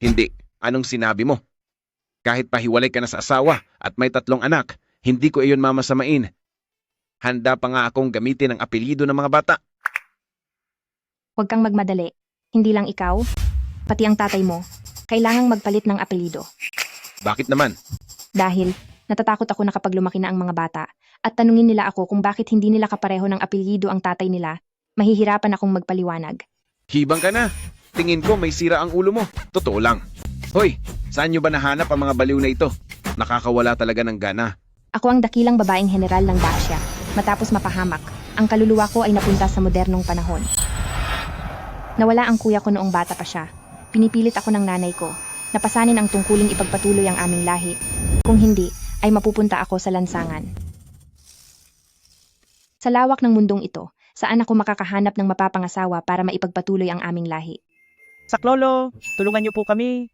Hindi. Anong sinabi mo? Kahit pahiwalay ka na sa asawa at may 3 anak, hindi ko iyon mamasamain. Handa pa nga akong gamitin ang apelyido ng mga bata. Huwag kang magmadali. Hindi lang ikaw, pati ang tatay mo, kailangang magpalit ng apelyido. Bakit naman? Dahil natatakot ako na kapag lumaki na ang mga bata at tanungin nila ako kung bakit hindi nila kapareho ng apelyido ang tatay nila, mahihirapan akong magpaliwanag. Hibang ka na. Tingin ko may sira ang ulo mo. Totoo lang. Hoy, saan nyo ba nahanap ang mga baliw na ito? Nakakawala talaga ng gana. Ako ang dakilang babaeng general ng Dacia. Matapos mapahamak, ang kaluluwa ko ay napunta sa modernong panahon. Nawala ang kuya ko noong bata pa siya. Pinipilit ako ng nanay ko. Napasanin ang tungkuling ipagpatuloy ang aming lahi. Kung hindi, ay mapupunta ako sa lansangan. Sa lawak ng mundong ito, saan ako makakahanap ng mapapangasawa para maipagpatuloy ang aming lahi? Saklolo, tulungan niyo po kami.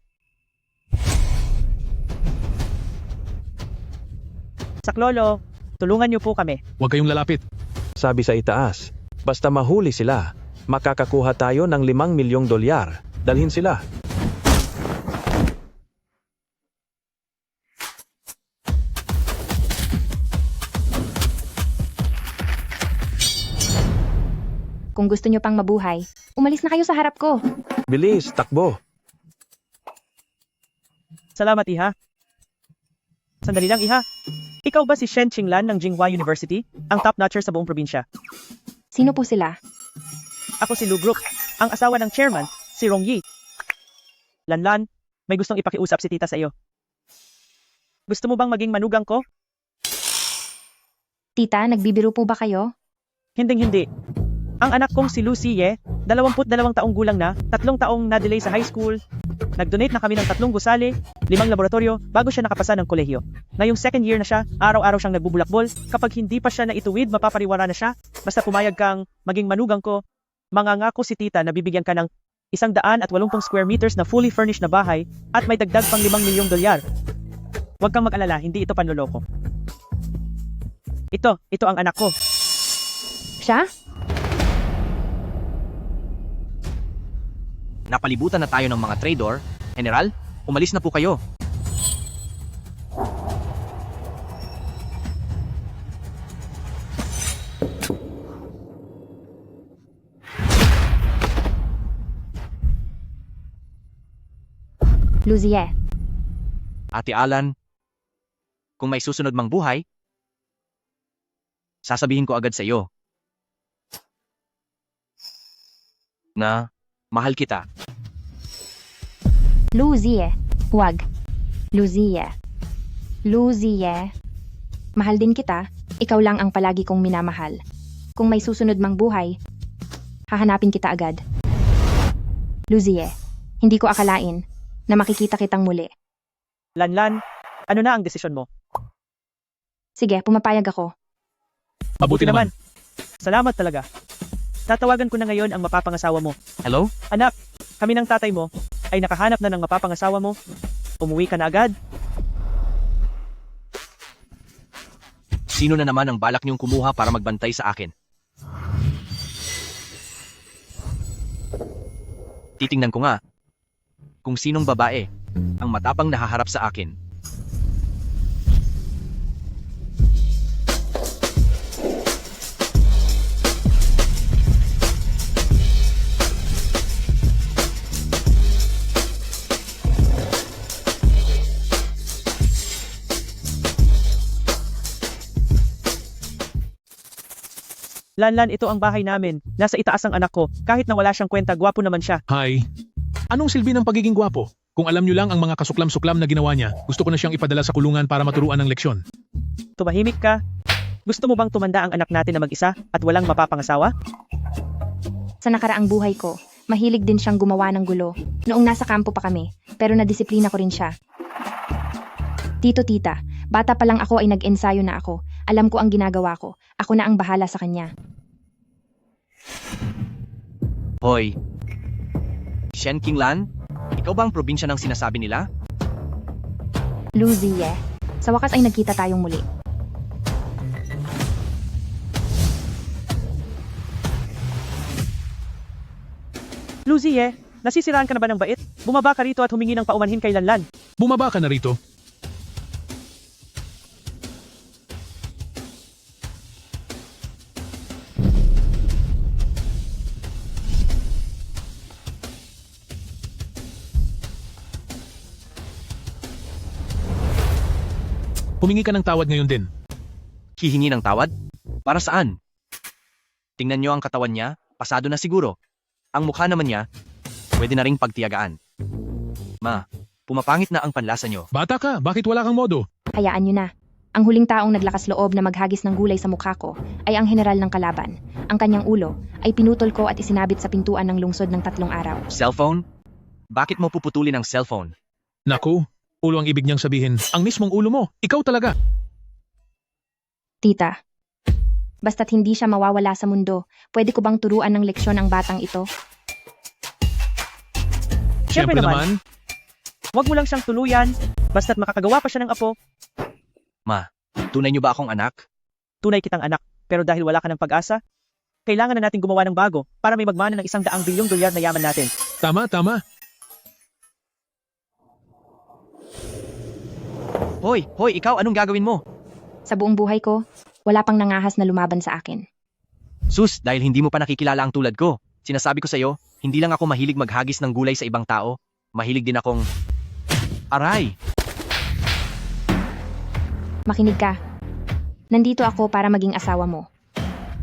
Saklolo, tulungan niyo po kami. Huwag kayong lalapit. Sabi sa itaas, basta mahuli sila, makakakuha tayo ng 5 milyong dolyar. Dalhin sila. Kung gusto nyo pang mabuhay, umalis na kayo sa harap ko. Bilis, takbo. Salamat, Iha. Sandali lang, Iha. Ikaw ba si Shen Qinglan ng Jinghua University? Ang top-notcher sa buong probinsya. Sino po sila? Ako si Lu Brook, ang asawa ng chairman, si Rong Yi. Lanlan, may gustong ipakiusap si tita sa iyo. Gusto mo bang maging manugang ko? Tita, nagbibiro po ba kayo? Hinding-hindi. Ang anak kong si Lu Siye, 22 taong gulang na, 3 taong na-delay sa high school. Nag-donate na kami ng 3 gusali, 5 laboratorio bago siya nakapasa ng kolehiyo. Ngayong 2nd year na siya, araw-araw siyang nagbubulakbol. Kapag hindi pa siya naituwid, mapapariwara na siya. Basta pumayag kang maging manugang ko. Mangangako si tita na bibigyan ka ng 180 square meters na fully furnished na bahay at may dagdag pang 5 milyong dolyar. Huwag kang mag-alala, hindi ito panloloko. Ito ang anak ko. Siya? Napalibutan na tayo ng mga trader. General, umalis na po kayo. Luzie. Ate Alan, kung may susunod mang buhay, sasabihin ko agad sa iyo na mahal kita. Luzie. Huwag. Luzie. Luzie. Mahal din kita. Ikaw lang ang palagi kong minamahal. Kung may susunod mang buhay, hahanapin kita agad. Luzie. Hindi ko akalain na makikita kitang muli. Lanlan, ano na ang desisyon mo? Sige, pumapayag ako. Mabuti naman. Salamat talaga. Tatawagan ko na ngayon ang mapapangasawa mo. Hello? Anak, kami ng tatay mo ay nakahanap na ng mapapangasawa mo. Umuwi ka na agad. Sino na naman ang balak niyong kumuha para magbantay sa akin? Titingnan ko nga kung sinong babae ang matapang nahaharap sa akin. Lanlan, ito ang bahay namin. Nasa itaas ang anak ko. Kahit na wala siyang kwenta, gwapo naman siya. Hi. Anong silbi ng pagiging gwapo? Kung alam nyo lang ang mga kasuklam-suklam na ginawa niya, gusto ko na siyang ipadala sa kulungan para maturuan ng leksyon. Tumahimik ka. Gusto mo bang tumanda ang anak natin na mag-isa at walang mapapangasawa? Sa nakaraang buhay ko, mahilig din siyang gumawa ng gulo. Noong nasa kampo pa kami, pero nadisiplina ko rin siya. Tita, bata pa lang ako ay nag-ensayo na ako. Alam ko ang ginagawa ko. Ako na ang bahala sa kanya. Hoy, Shen Qinglan, ikaw ba ang probinsya ng sinasabi nila? Luzie. Sa wakas ay nagkita tayong muli. Luzie, nasisiraan ka na ba ng bait? Bumaba ka rito at humingi ng paumanhin kay Lanlan. Bumaba ka na rito. Humingi ka ng tawad ngayon din. Hihingi ng tawad? Para saan? Tingnan nyo ang katawan niya, pasado na siguro. Ang mukha naman niya, pwede na ring pagtiyagaan. Ma, pumapangit na ang panlasa nyo. Bata ka, bakit wala kang modo? Hayaan nyo na. Ang huling taong naglakas loob na maghagis ng gulay sa mukha ko ay ang general ng kalaban. Ang kanyang ulo ay pinutol ko at isinabit sa pintuan ng lungsod ng 3 araw. Cellphone? Bakit mo puputulin ang cellphone? Naku, ulo ang ibig niyang sabihin. Ang mismong ulo mo, ikaw talaga. Tita, basta't hindi siya mawawala sa mundo, pwede ko bang turuan ng leksyon ang batang ito? Siyempre naman. Huwag mo lang siyang tuluyan, basta't makakagawa pa siya ng apo. Ma, tunay nyo ba akong anak? Tunay kitang anak, pero dahil wala ka ng pag-asa, kailangan na natin gumawa ng bago para may magmana ng $100 bilyong na yaman natin. Tama, tama. Hoy, ikaw anong gagawin mo? Sa buong buhay ko, wala pang nangahas na lumaban sa akin. Sus, dahil hindi mo pa nakikilala ang tulad ko. Sinasabi ko sa'yo, hindi lang ako mahilig maghagis ng gulay sa ibang tao. Mahilig din akong... Aray! Makinig ka. Nandito ako para maging asawa mo.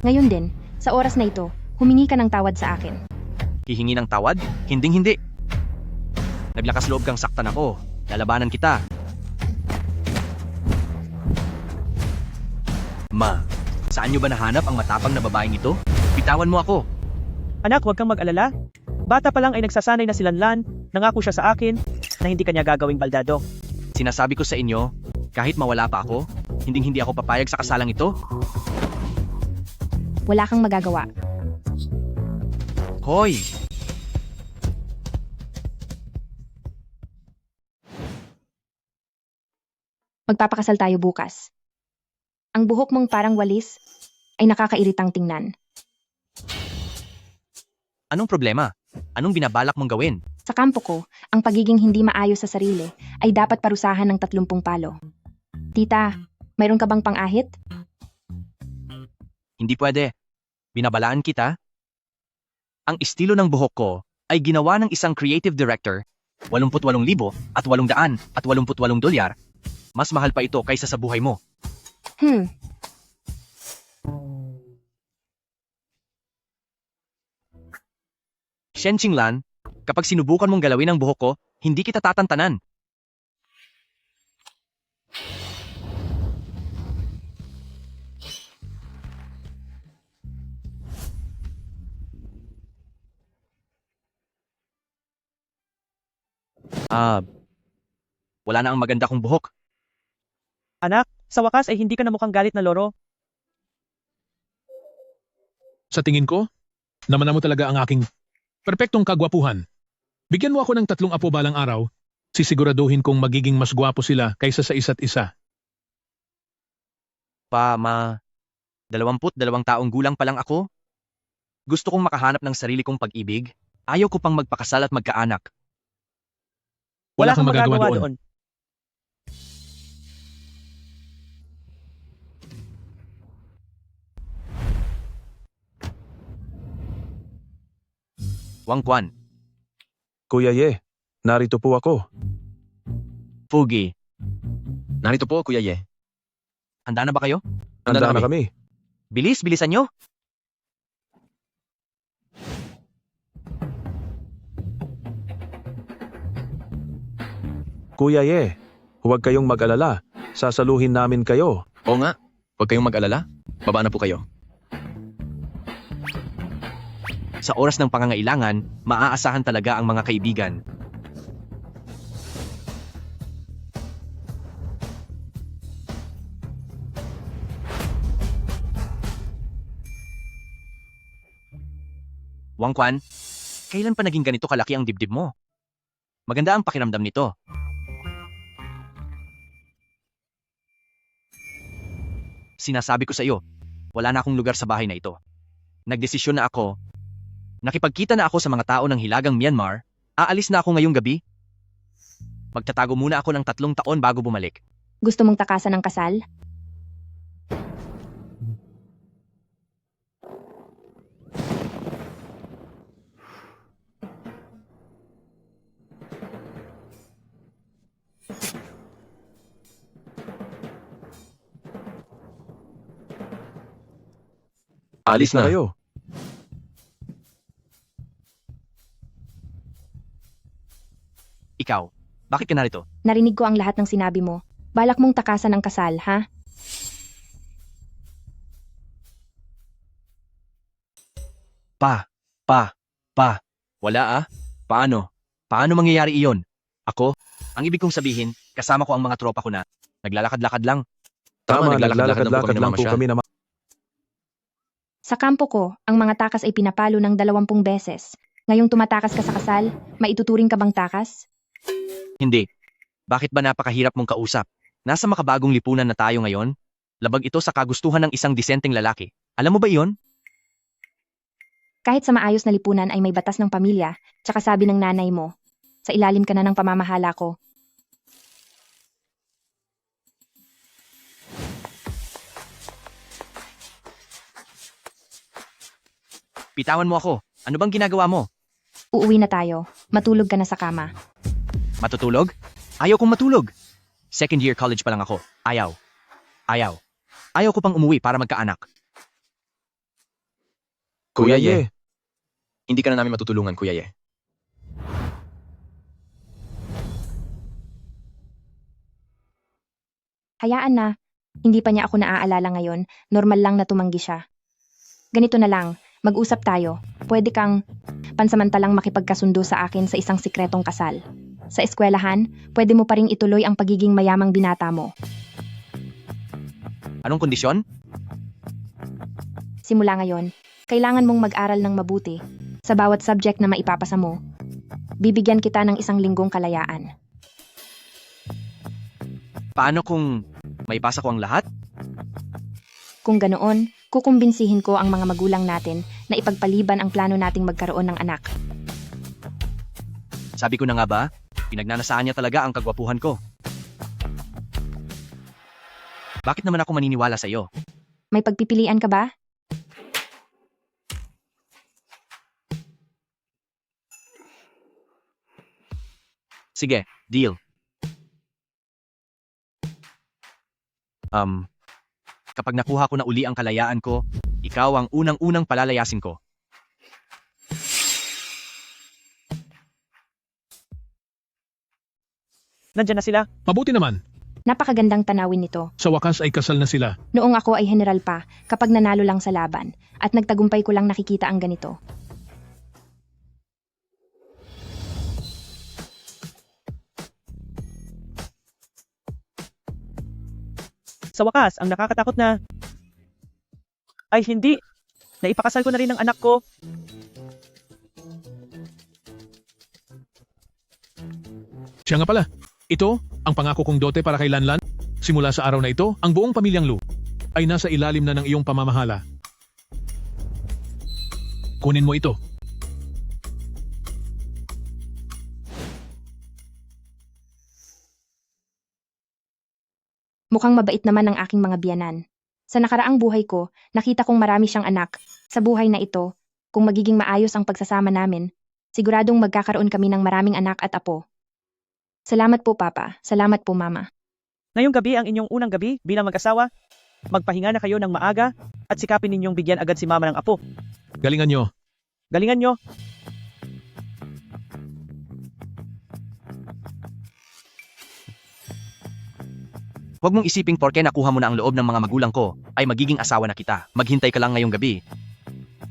Ngayon din, sa oras na ito, humingi ka ng tawad sa akin. Hihingi ng tawad? Hinding-hindi. Naglakas loob kang saktan ako. Lalabanan kita. Ma, saan nyo ba nahanap ang matapang na babaeng ito? Bitawan mo ako. Anak, huwag kang mag-alala. Bata pa lang ay nagsasanay na si Lanlan, nangako siya sa akin na hindi kanya gagawing baldado. Sinasabi ko sa inyo, kahit mawala pa ako, hindi ako papayag sa kasalang ito. Wala kang magagawa. Hoy! Magpapakasal tayo bukas. Ang buhok mong parang walis ay nakakairitang tingnan. Anong problema? Anong binabalak mong gawin? Sa kampo ko, ang pagiging hindi maayos sa sarili ay dapat parusahan ng 30 palo. Tita, mayroon ka bang pang-ahit? Hindi pwede. Binabalaan kita. Ang estilo ng buhok ko ay ginawa ng isang creative director, 88,888 dolyar. Mas mahal pa ito kaysa sa buhay mo. Shen Qinglan, kapag sinubukan mong galawin ang buhok ko, hindi kita tatantanan. Wala na ang maganda kong buhok. Anak, sa wakas ay hindi ka na mukhang galit na loro. Sa tingin ko, namana mo talaga ang aking perpektong kagwapuhan. Bigyan mo ako ng 3 apo balang araw, sisiguraduhin kong magiging mas gwapo sila kaysa sa isa't isa. 22 taong gulang pa lang ako. Gusto kong makahanap ng sarili kong pag-ibig. Ayaw ko pang magpakasal at magkaanak. Wala kang magagawa doon. Wang Quan, Kuya Ye, narito po ako. Fugi. Narito po, Kuya Ye. Handa na ba kayo? Handa na kami. Bilisan nyo. Kuya Ye, huwag kayong mag-alala. Sasaluhin namin kayo. Oo nga, huwag kayong mag-alala. Baba na po kayo. Sa oras ng pangangailangan, maaasahan talaga ang mga kaibigan. Wang Quan, kailan pa naging ganito kalaki ang dibdib mo? Maganda ang pakiramdam nito. Sinasabi ko sa iyo, wala na akong lugar sa bahay na ito. Nagdesisyon na ako. Nakipagkita na ako sa mga tao ng Hilagang Myanmar Aalis na ako ngayong gabi. Magtatago muna ako ng 3 taon bago bumalik. Gusto mong takasan ng kasal? Alis na. Kayo. Ikaw, bakit ka narito? Narinig ko ang lahat ng sinabi mo. Balak mong takasan ng kasal, ha? Wala ah. Paano? Paano mangyayari iyon? Ako? Ang ibig kong sabihin, kasama ko ang mga tropa ko na. Naglalakad-lakad lang. Tama, naglalakad-lakad naglalakad lang po kami na Sa kampo ko, ang mga takas ay pinapalo ng 20 beses. Ngayong tumatakas ka sa kasal, maituturing ka bang takas? Hindi. Bakit ba napakahirap mong kausap? Nasa makabagong lipunan na tayo ngayon? Labag ito sa kagustuhan ng isang disenteng lalaki. Alam mo ba iyon? Kahit sa maayos na lipunan ay may batas ng pamilya, tsaka sabi ng nanay mo, sa ilalim ka na ng pamamahala ko. Pitawan mo ako. Ano bang ginagawa mo? Uuwi na tayo. Matulog ka na sa kama. Matutulog? Ayaw kong matulog. Second year college pa lang ako. Ayaw. Ayaw ko pang umuwi para magkaanak. Kuya Ye. Hindi ka na namin matutulungan, Kuya Ye. Hayaan na. Hindi pa niya ako naaalala ngayon. Normal lang na tumanggi siya. Ganito na lang. Mag-usap tayo. Pwede kang pansamantalang makipagkasundo sa akin sa isang sikretong kasal. Sa eskwelahan, pwede mo pa ring ituloy ang pagiging mayamang binata mo. Anong kondisyon? Simula ngayon, kailangan mong mag-aral ng mabuti sa bawat subject na maipapasa mo. Bibigyan kita ng 1 linggong kalayaan. Paano kung may pasa ko ang lahat? Kung ganoon, kukumbinsihin ko ang mga magulang natin na ipagpaliban ang plano nating magkaroon ng anak. Sabi ko na nga ba, pinagnanasaan niya talaga ang kagwapuhan ko. Bakit naman ako maniniwala sa iyo? May pagpipilian ka ba? Sige, deal. Kapag nakuha ko na uli ang kalayaan ko, ikaw ang unang-unang palalayasin ko. Nandyan na sila. Mabuti naman. Napakagandang tanawin nito. Sa wakas ay kasal na sila. Noong ako ay general pa, kapag nanalo lang sa laban, at nagtagumpay ko lang nakikita ang ganito. Sa wakas, ang nakakatakot na... Ay hindi! Naipakasal ko na rin ang anak ko. Siya nga pala. Ito, ang pangako kong dote para kay Lanlan. Simula sa araw na ito, ang buong pamilyang Lu ay nasa ilalim na ng iyong pamamahala. Kunin mo ito. Mukhang mabait naman ang aking mga biyanan. Sa nakaraang buhay ko, nakita kong marami siyang anak. Sa buhay na ito, kung magiging maayos ang pagsasama namin, siguradong magkakaroon kami ng maraming anak at apo. Salamat po, Papa. Salamat po, Mama. Ngayong gabi ang inyong unang gabi bilang mag-asawa. Magpahinga na kayo ng maaga at sikapin ninyong bigyan agad si mama ng apo. Galingan nyo. Galingan nyo. Huwag mong isiping porke nakuha mo na ang loob ng mga magulang ko, ay magiging asawa na kita. Maghintay ka lang ngayong gabi.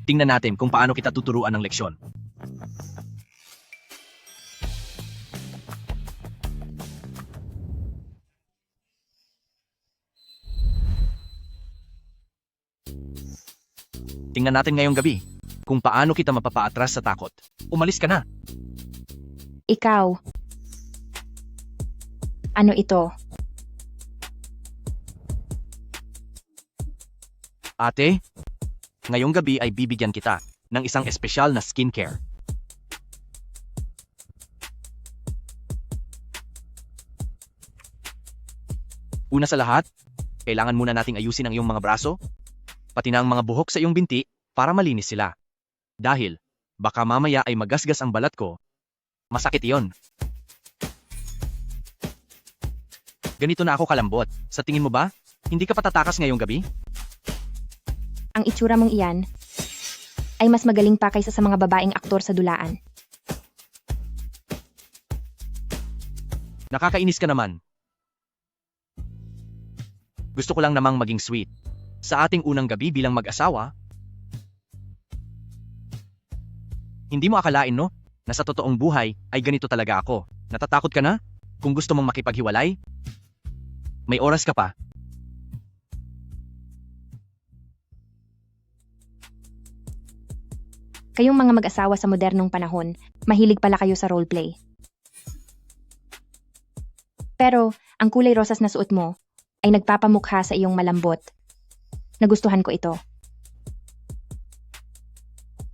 Tingnan natin kung paano kita tuturuan ng leksyon. Tingnan natin ngayong gabi kung paano kita mapapaatras sa takot. Umalis ka na. Ikaw. Ano ito? Ate, ngayong gabi ay bibigyan kita ng isang espesyal na skincare. Una sa lahat, kailangan muna nating ayusin ang iyong mga braso, pati na ang mga buhok sa iyong binti para malinis sila. Dahil, baka mamaya ay magasgas ang balat ko. Masakit iyon. Ganito na ako kalambot. Sa tingin mo ba, hindi ka patatakas ngayong gabi? Ang itsura mong iyan ay mas magaling pa kaysa sa mga babaeng aktor sa dulaan. Nakakainis ka naman. Gusto ko lang namang maging sweet. Sa ating unang gabi bilang mag-asawa, hindi mo akalain no, na sa totoong buhay ay ganito talaga ako. Natatakot ka na? Kung gusto mong makipaghiwalay? May oras ka pa. Kayong mga mag-asawa sa modernong panahon, mahilig pala kayo sa roleplay. Pero, ang kulay rosas na suot mo ay nagpapamukha sa iyong malambot. Nagustuhan ko ito.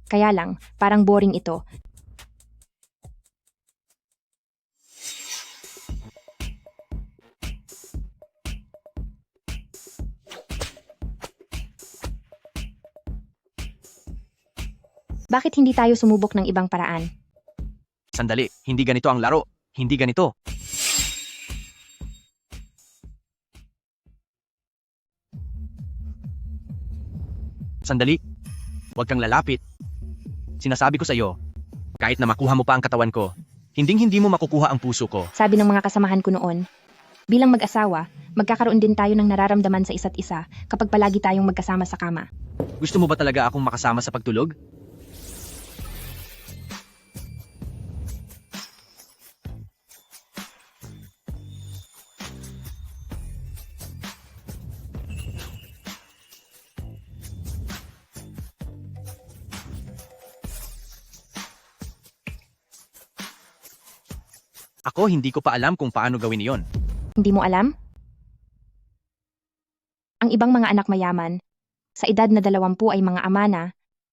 Kaya lang, parang boring ito. Bakit hindi tayo sumubok ng ibang paraan? Sandali, hindi ganito ang laro. Hindi ganito. Sandali. Huwag kang lalapit. Sinasabi ko sa iyo, kahit na makuha mo pa ang katawan ko, hindi mo makukuha ang puso ko. Sabi ng mga kasamahan ko noon, bilang mag-asawa, magkakaroon din tayo ng nararamdaman sa isa't isa kapag palagi tayong magkasama sa kama. Gusto mo ba talaga akong makasama sa pagtulog? Ako hindi ko pa alam kung paano gawin iyon. Hindi mo alam? Ang ibang mga anak mayaman, sa edad na 20 ay mga ama na,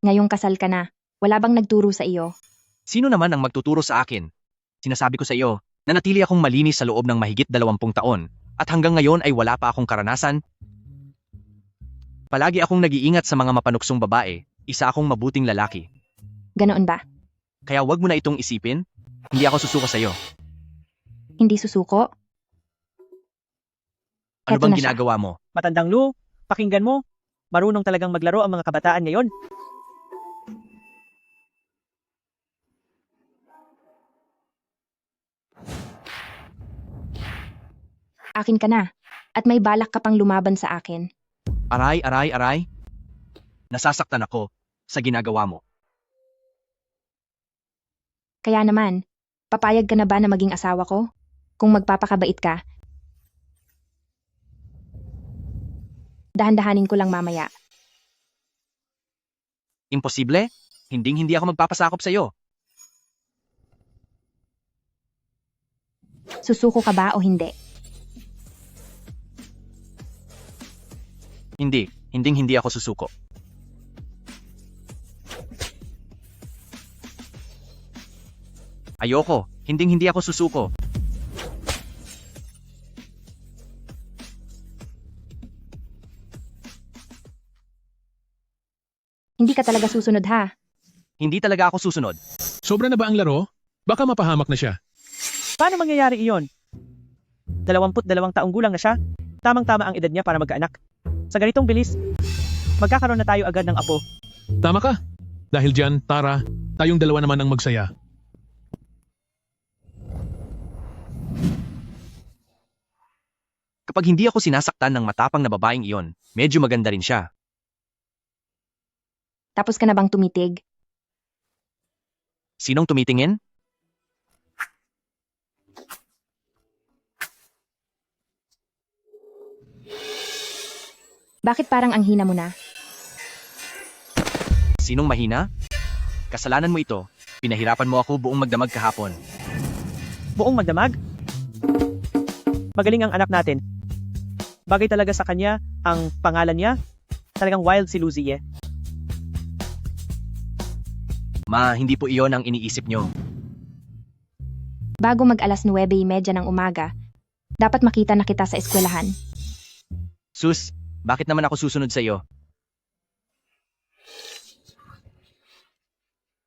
ngayong kasal ka na, wala bang nagturo sa iyo? Sino naman ang magtuturo sa akin? Sinasabi ko sa iyo, nanatili akong malinis sa loob ng mahigit 20 taon, at hanggang ngayon ay wala pa akong karanasan. Palagi akong nag-iingat sa mga mapanuksong babae, isa akong mabuting lalaki. Ganoon ba? Kaya wag mo na itong isipin, hindi ako susuko sa iyo. Hindi susuko? Ano Eto bang na siya. ginagawa mo? Matandang Lu, pakinggan mo. Marunong talagang maglaro ang mga kabataan ngayon. Akin ka na, at may balak ka pang lumaban sa akin. Aray, aray, aray. Nasasaktan ako sa ginagawa mo. Kaya naman, papayag ka na ba na maging asawa ko? Kung magpapakabait ka. Dahan-dahanin ko lang mamaya. Imposible? Hindi ako magpapasakop sa iyo. Susuko ka ba o hindi? Hindi ako susuko. Ayoko, hindi ako susuko. Hindi ka talaga susunod ha. Hindi talaga ako susunod. Sobra na ba ang laro? Baka mapahamak na siya. Paano mangyayari iyon? 22 taong gulang na siya. Tamang-tama ang edad niya para magkaanak. Sa ganitong bilis, magkakaroon na tayo agad ng apo. Tama ka. Dahil dyan, Tara, tayong dalawa naman ang magsaya. Kapag hindi ako sinasaktan ng matapang na babaeng iyon, medyo maganda rin siya. Tapos ka na bang tumitig? Sinong tumitingin? Bakit parang ang hina mo na? Sinong mahina? Kasalanan mo ito. Pinahirapan mo ako buong magdamag kahapon. Buong magdamag? Magaling ang anak natin. Bagay talaga sa kanya ang pangalan niya. Talagang wild si Luzie. Ma, hindi po iyon ang iniisip nyo. Bago mag alas 9:30 ng umaga, dapat makita na kita sa eskwelahan. Sus, bakit naman ako susunod sa iyo?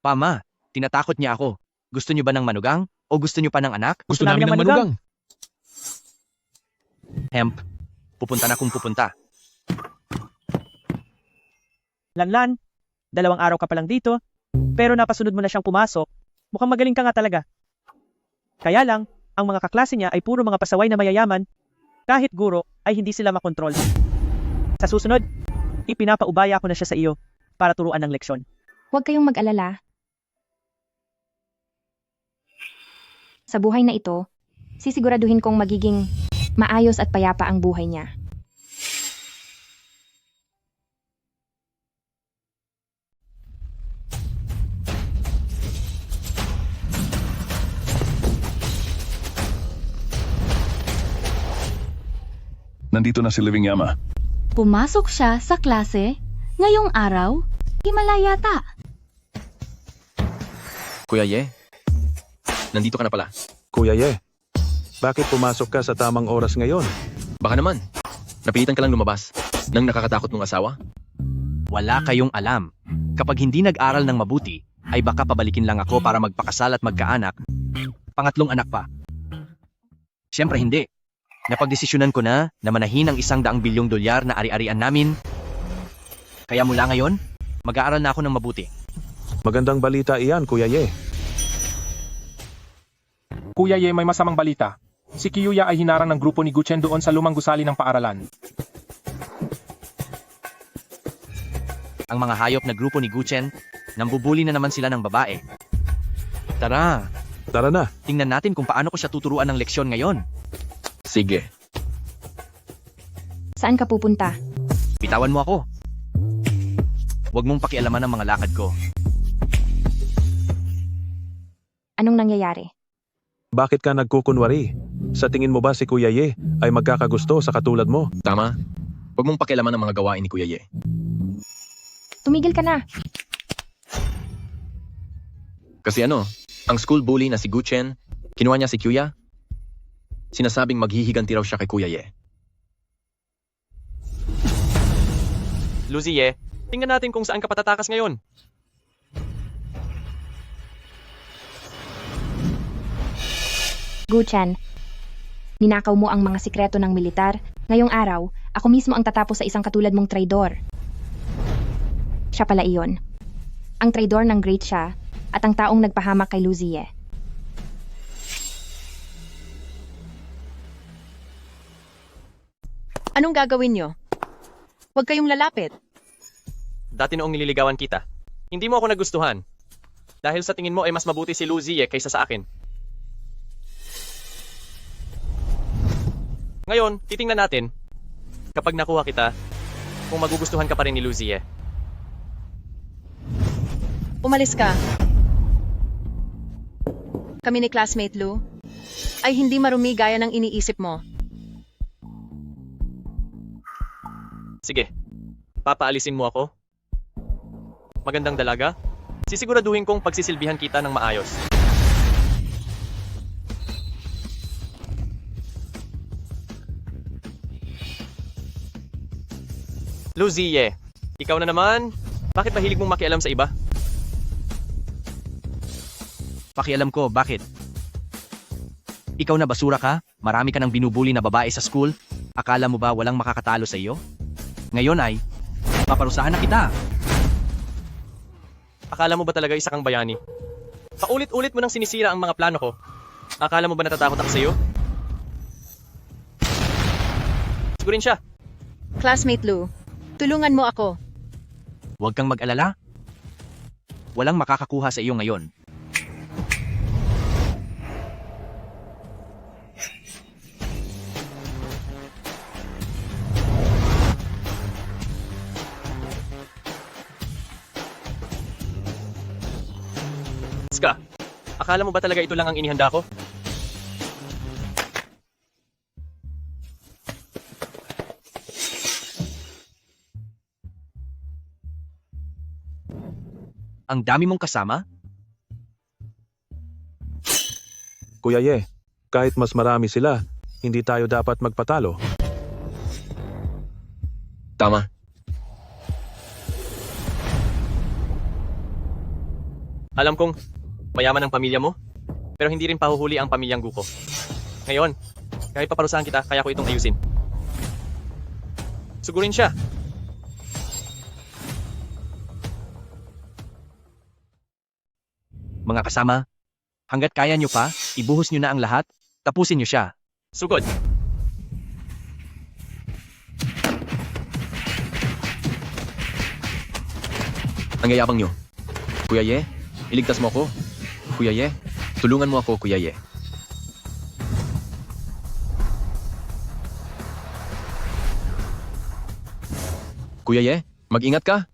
Pama, tinatakot niya ako. Gusto niyo ba ng manugang? O gusto niyo pa ng anak? Gusto namin ng manugang. Hemp, pupunta na kung pupunta. Lanlan, 2 araw ka pa lang dito, pero napasunod mo na siyang pumasok. Mukhang magaling ka nga talaga. Kaya lang, ang mga kaklase niya ay puro mga pasaway na mayayaman. Kahit guro, ay hindi sila makontrol. Sa susunod, ipinapaubaya ko na siya sa iyo para turuan ng leksyon. Huwag kayong mag-alala. Sa buhay na ito, sisiguraduhin kong magiging maayos at payapa ang buhay niya. Nandito na si Living Yama. Pumasok siya sa klase ngayong araw, himala yata. Kuya Ye, nandito ka na pala. Kuya Ye, bakit pumasok ka sa tamang oras ngayon? Baka naman, napilitan ka lang lumabas ng nakakatakot mong asawa? Wala kayong alam. Kapag hindi nag-aral ng mabuti, ay baka pabalikin lang ako para magpakasal at magkaanak. Pangatlong anak pa. Siyempre hindi. Napagdesisyonan ko na manahin ang $100 bilyong na ari-arian namin. Kaya mula ngayon, mag-aaral na ako ng mabuti. Magandang balita iyan, Kuya Ye. Kuya Ye, may masamang balita. Si Kyuya ay hinarang ng grupo ni Guchen doon sa lumang gusali ng paaralan. Ang mga hayop na grupo ni Guchen, nambubuli na naman sila ng babae. Tara, Tara na. tingnan natin kung paano ko siya tuturuan ng leksyon ngayon. Sige. Saan ka pupunta? Bitawan mo ako. Huwag mong pakialaman ang mga lakad ko. Anong nangyayari? Bakit ka nagkukunwari? Sa tingin mo ba si Kuya Ye ay magkakagusto sa katulad mo? Tama. Huwag mong pakialaman ang mga gawain ni Kuya Ye. Tumigil ka na. Kasi ang school bully na si Guchen, kinuha niya si Kyuya. Sinasabing maghihiganti raw siya kay Kuya Ye. Luzie, tingnan natin kung saan ka patatakas ngayon. Guchan, ninakaw mo ang mga sikreto ng militar. Ngayong araw, ako mismo ang tatapos sa isang katulad mong traidor. Siya pala iyon. Ang traidor ng Great siya at ang taong nagpahamak kay Luzie. Anong gagawin nyo? Huwag kayong lalapit. Dati noong nililigawan kita, hindi mo ako nagustuhan. Dahil sa tingin mo ay mas mabuti si Luzie kaysa sa akin. Ngayon, titingnan natin. Kapag nakuha kita, kung magugustuhan ka pa rin ni Luzie. Umalis ka. Kami ni classmate Lu ay hindi marumi gaya ng iniisip mo. Sige, papaalisin mo ako. Magandang dalaga. Sisiguraduhin kong pagsisilbihan kita ng maayos. Luzie, ikaw na naman. Bakit mahilig mong makialam sa iba? Pakialam ko, bakit? Ikaw na basura ka? Marami ka nang binubuli na babae sa school? Akala mo ba walang makakatalo sa iyo? Ngayon ay, paparusahan na kita. Akala mo ba talaga isa kang bayani? Paulit-ulit mo nang sinisira ang mga plano ko. Akala mo ba natatakot ako sa iyo? Sigurin siya. Classmate Lu, tulungan mo ako. Huwag kang mag-alala. Walang makakakuha sa iyo ngayon. Ska, akala mo ba talaga ito lang ang inihanda ko? Ang dami mong kasama? Kuya Ye, kahit mas marami sila, hindi tayo dapat magpatalo. Tama. Alam kong mayaman ang pamilya mo, pero hindi rin pahuhuli ang pamilyang Gu ko. Ngayon, kahit paparusahan kita, kaya ko itong ayusin. Sugurin siya. Mga kasama, hanggat kaya nyo pa, ibuhos nyo na ang lahat, tapusin nyo siya. Sugod! Ang yayabang nyo. Kuya Ye, iligtas mo ako. Kuya Ye, tulungan mo ako, Kuya Ye. Kuya Ye, mag-ingat ka.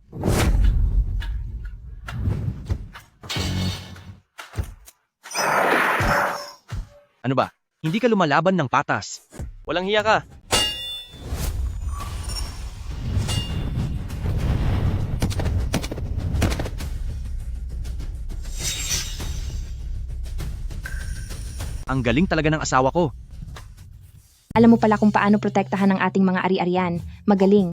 Ano ba? Hindi ka lumalaban ng patas. Walang hiya ka. Ang galing talaga ng asawa ko. Alam mo pala kung paano protektahan ang ating mga ari-arian. Magaling.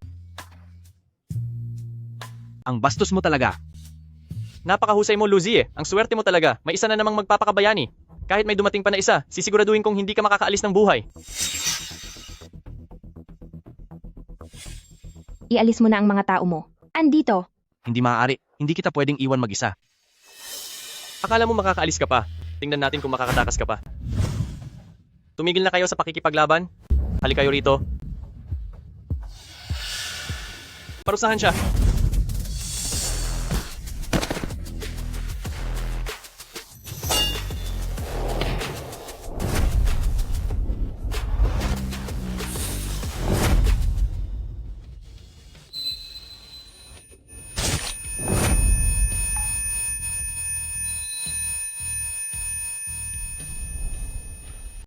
Ang bastos mo talaga. Napakahusay mo, Luzie. Ang swerte mo talaga. May isa na namang magpapakabayani. Kahit may dumating pa na isa, sisiguraduhin kong hindi ka makakaalis ng buhay. Ialis mo na ang mga tao mo. Andito. Hindi maaari. Hindi kita pwedeng iwan mag-isa. Akala mo makakaalis ka pa. Tingnan natin kung makakatakas ka pa. Tumigil na kayo sa pakikipaglaban. Halik kayo rito. Parusahan siya.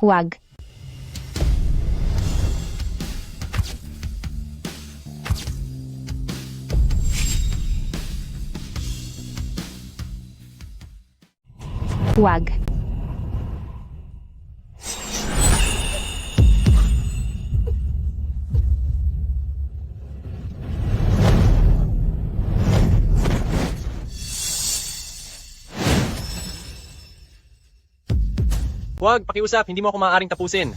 Huwag. Huwag. Huwag, pakiusap. Hindi mo ako maaaring tapusin.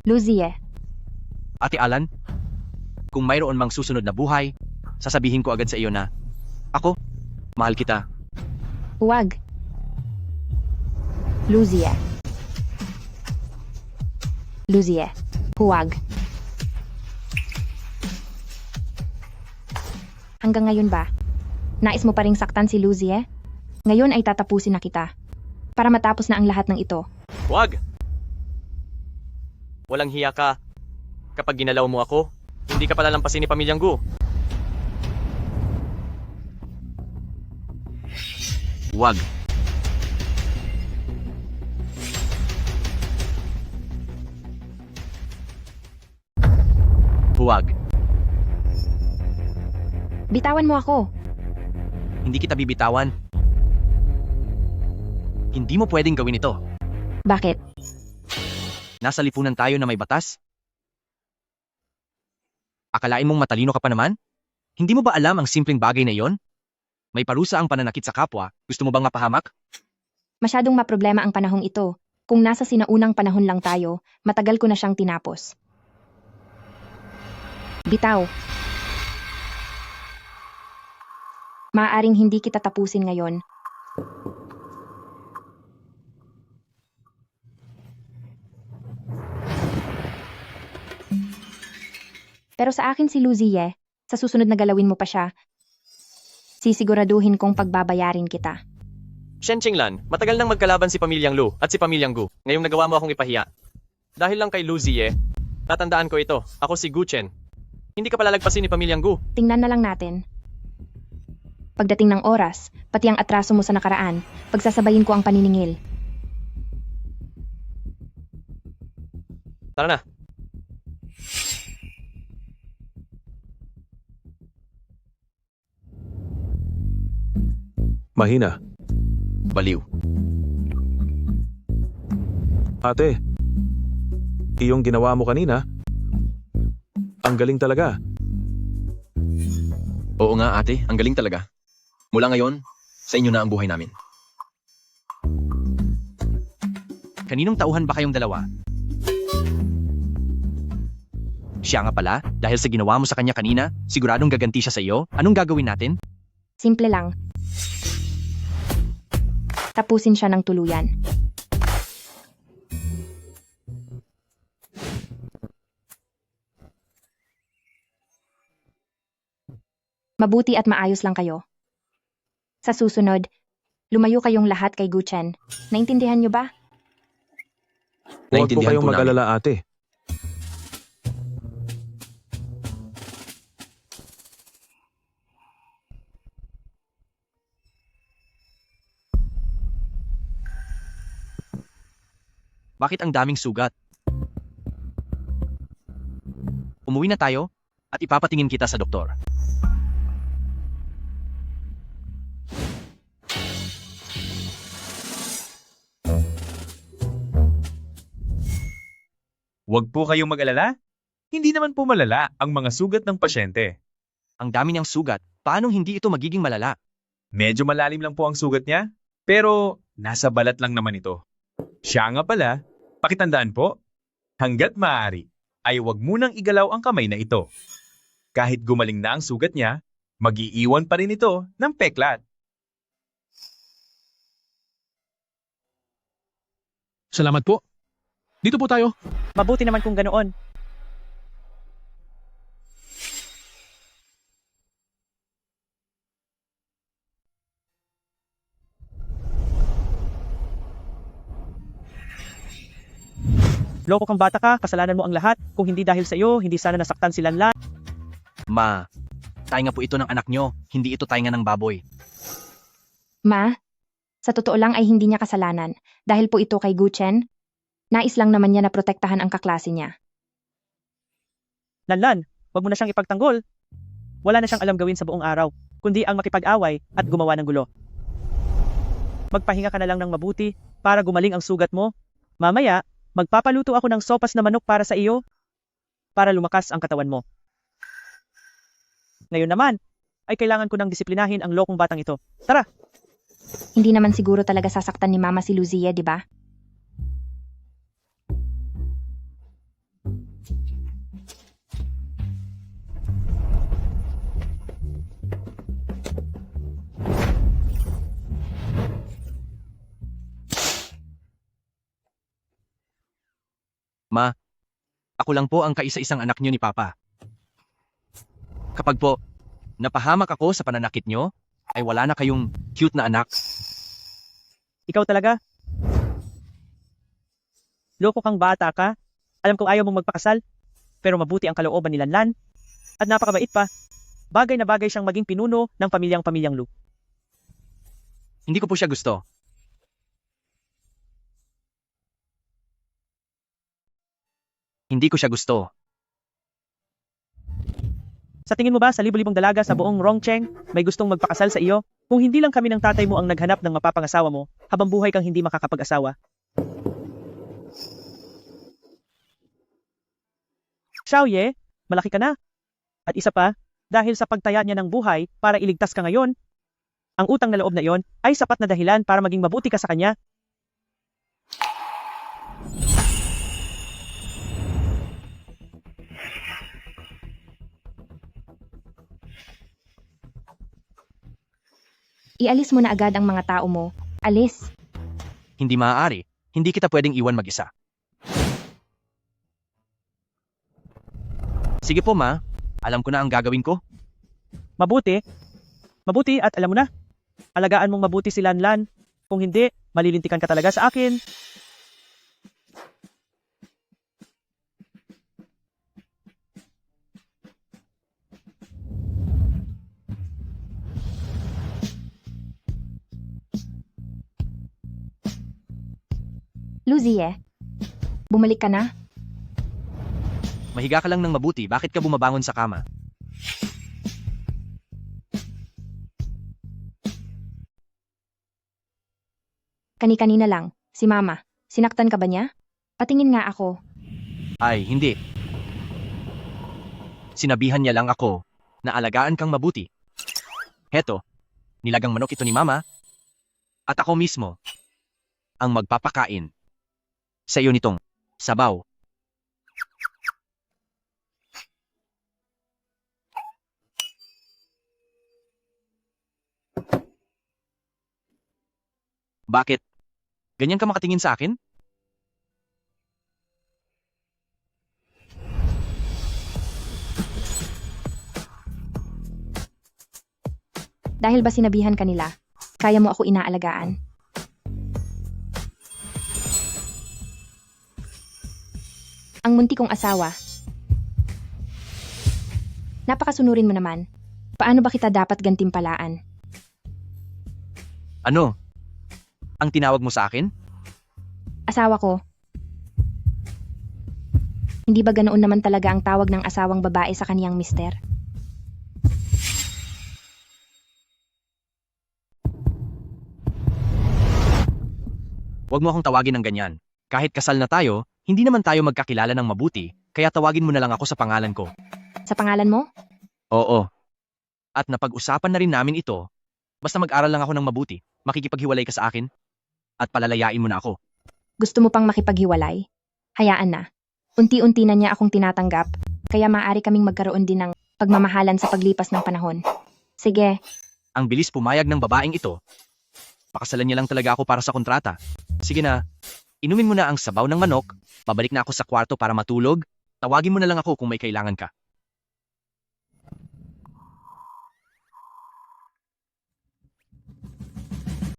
Luzie. Ate Alan, kung mayroon mang susunod na buhay, sasabihin ko agad sa iyo na, ako, mahal kita. Huwag. Luzie. Luzie. Huwag. Hanggang ngayon ba? Nais mo pa ring saktan si Luzie? Ngayon ay tatapusin na kita. Para matapos na ang lahat ng ito. Huwag! Walang hiya ka. Kapag ginalaw mo ako, hindi ka palalampasin ni Pamilyang Gu. Huwag. Huwag. Bitawan mo ako. Hindi kita bibitawan. Hindi mo pwedeng gawin ito. Bakit? Nasa lipunan tayo na may batas. Akalain mong matalino ka pa naman? Hindi mo ba alam ang simpleng bagay na iyon? May parusa ang pananakit sa kapwa. Gusto mo bang mapahamak? Masyadong maproblema ang panahong ito. Kung nasa sinaunang panahon lang tayo, matagal ko na siyang tinapos. Bitaw. Maaaring hindi kita tapusin ngayon. Pero sa akin si Luzie, sa susunod na galawin mo pa siya, sisiguraduhin kong pagbabayarin kita. Shen Qinglan, matagal nang magkalaban si Pamilyang Lu at si Pamilyang Gu. Ngayong nagawa mo akong ipahiya. Dahil lang kay Lu Ziye, tatandaan ko ito. Ako si Gu Chen. Hindi ka palalagpasin ni Pamilyang Gu. Tingnan na lang natin. Pagdating ng oras, pati ang atraso mo sa nakaraan, pagsasabayin ko ang paniningil. Tara na. Mahina. Baliw. Ate, iyong ginawa mo kanina, ang galing talaga. Oo nga ate, ang galing talaga. Mula ngayon, sa inyo na ang buhay namin. Kaninong tauhan ba kayong dalawa? Siya nga pala, dahil sa ginawa mo sa kanya kanina, siguradong gaganti siya sa iyo. Anong gagawin natin? Simple lang. Tapusin siya ng tuluyan. Mabuti at maayos lang kayo. Sa susunod, lumayo kayong lahat kay Guchen. Naintindihan niyo ba? Huwag po Naintindihan kayong po namin. mag-alala, ate. Bakit ang daming sugat? Umuwi na tayo at ipapatingin kita sa doktor. Huwag po kayong mag-alala. Hindi naman po malala ang mga sugat ng pasyente. Ang dami niyang sugat, paanong hindi ito magiging malala? Medyo malalim lang po ang sugat niya, pero nasa balat lang naman ito. Siya nga pala, pakitandaan po, hanggat maaari ay huwag munang igalaw ang kamay na ito. Kahit gumaling na ang sugat niya, mag-iiwan pa rin ito ng peklat. Salamat po. Dito po tayo. Mabuti naman kung ganoon. Loko kang bata ka, kasalanan mo ang lahat. Kung hindi dahil sa iyo, hindi sana nasaktan si Lanlan. Ma, tainga po ito ng anak nyo, hindi ito tainga ng baboy. Ma, sa totoo lang ay hindi niya kasalanan. Dahil po ito kay Guchen, nais lang naman niya na protektahan ang kaklase niya. Lanlan, wag mo na siyang ipagtanggol. Wala na siyang alam gawin sa buong araw, kundi ang makipag-away at gumawa ng gulo. Magpahinga ka na lang ng mabuti para gumaling ang sugat mo. Mamaya, magpapaluto ako ng sopas na manok para sa iyo, para lumakas ang katawan mo. Ngayon naman, ay kailangan ko nang disiplinahin ang lokong batang ito. Tara! Hindi naman siguro talaga sasaktan ni Mama si Lucia, di ba? Ma, ako lang po ang kaisa-isang anak nyo ni Papa. Kapag po, napahamak ako sa pananakit nyo, ay wala na kayong cute na anak. Ikaw talaga? Loko kang bata ka. Alam kong ayaw mong magpakasal, pero mabuti ang kalooban ni Lanlan. At napakabait pa. Bagay na bagay siyang maging pinuno ng pamilyang Lu. Hindi ko po siya gusto. Hindi ko siya gusto. Sa tingin mo ba sa libo-libong dalaga sa buong Rongcheng may gustong magpakasal sa iyo? Kung hindi lang kami ng tatay mo ang naghanap ng mapapangasawa mo, habang buhay kang hindi makakapag-asawa. Xiaoye, malaki ka na. At isa pa, dahil sa pagtaya niya ng buhay para iligtas ka ngayon, ang utang na loob na iyon ay sapat na dahilan para maging mabuti ka sa kanya. Ialis mo na agad ang mga tao mo. Alis. Hindi maaari. Hindi kita pwedeng iwan mag-isa. Sige po, Ma. Alam ko na ang gagawin ko. Mabuti. Mabuti at alam mo na. Alagaan mong mabuti si Lanlan. Kung hindi, malilintikan ka talaga sa akin. Lucia, bumalik ka na? Mahiga ka lang ng mabuti, bakit ka bumabangon sa kama? Kani-kanina lang, si Mama. Sinaktan ka ba niya? Patingin nga ako. Ay, hindi. Sinabihan niya lang ako na alagaan kang mabuti. Heto, nilagang manok ito ni Mama. At ako mismo ang magpapakain sa iyo nitong sabaw. Bakit? Ganyan ka makatingin sa akin? Dahil ba sinabihan ka nila, kaya mo ako inaalagaan? Ang munti kong asawa. Napakasunurin mo naman. Paano ba kita dapat gantimpalaan? Ano? Ang tinawag mo sa akin? Asawa ko. Hindi ba ganoon naman talaga ang tawag ng asawang babae sa kaniyang mister? Huwag mo akong tawagin ng ganyan. Kahit kasal na tayo, hindi naman tayo magkakilala ng mabuti, kaya tawagin mo na lang ako sa pangalan ko. Sa pangalan mo? Oo. At napag-usapan na rin namin ito. Basta mag-aral lang ako ng mabuti, makikipaghiwalay ka sa akin, at palalayain mo na ako. Gusto mo pang makipaghiwalay? Hayaan na. Unti-unti na niya akong tinatanggap, kaya maaari kaming magkaroon din ng pagmamahalan sa paglipas ng panahon. Sige, Ang bilis pumayag ng babaeng ito. Pakasalan niya lang talaga ako para sa kontrata. Sige na, inumin mo na ang sabaw ng manok, babalik na ako sa kwarto para matulog, tawagin mo na lang ako kung may kailangan ka.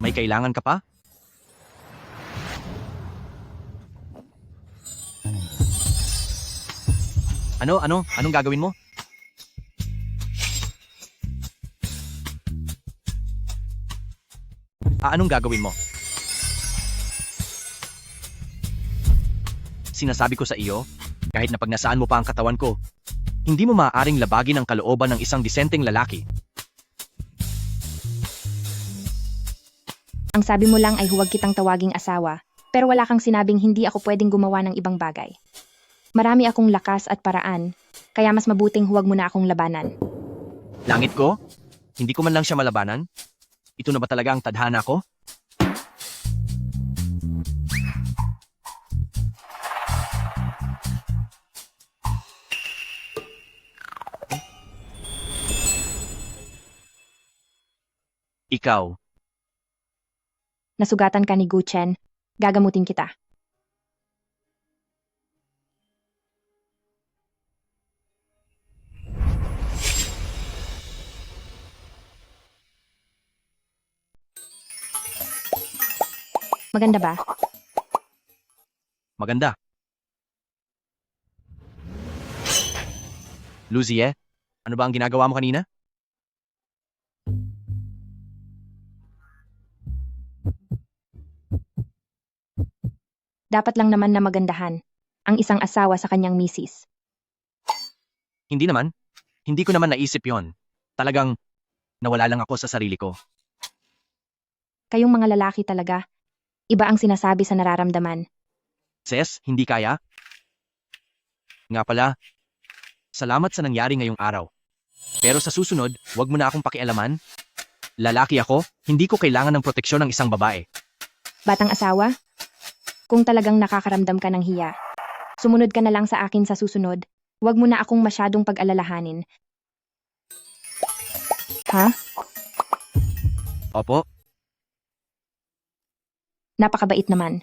May kailangan ka pa? Anong gagawin mo? Anong gagawin mo? Sinasabi ko sa iyo, kahit na pag nasaan mo pa ang katawan ko, hindi mo maaaring labagin ang kalooban ng isang disenteng lalaki. ang sabi mo lang ay huwag kitang tawaging asawa, pero wala kang sinabing hindi ako pwedeng gumawa ng ibang bagay. Marami akong lakas at paraan, kaya mas mabuting huwag mo na akong labanan. Langit ko? Hindi ko man lang siya malabanan? Ito na ba talaga ang tadhana ko? Ikaw, Nasugatan ka ni Guchen, gagamutin kita. Maganda ba? maganda. Luzie, ano ba ang ginagawa mo kanina? Dapat lang naman na magandahan ang isang asawa sa kanyang misis. Hindi naman. Hindi ko naman naisip yon. Talagang nawala lang ako sa sarili ko. Kayong mga lalaki talaga, iba ang sinasabi sa nararamdaman. Ses, hindi kaya? Nga pala, salamat sa nangyari ngayong araw. Pero sa susunod, wag mo na akong pakialaman. Lalaki ako, hindi ko kailangan ng proteksyon ng isang babae. Batang asawa, kung talagang nakakaramdam ka ng hiya, sumunod ka na lang sa akin sa susunod. Huwag mo na akong masyadong pag-alalahanin. Ha? Opo, Napakabait naman.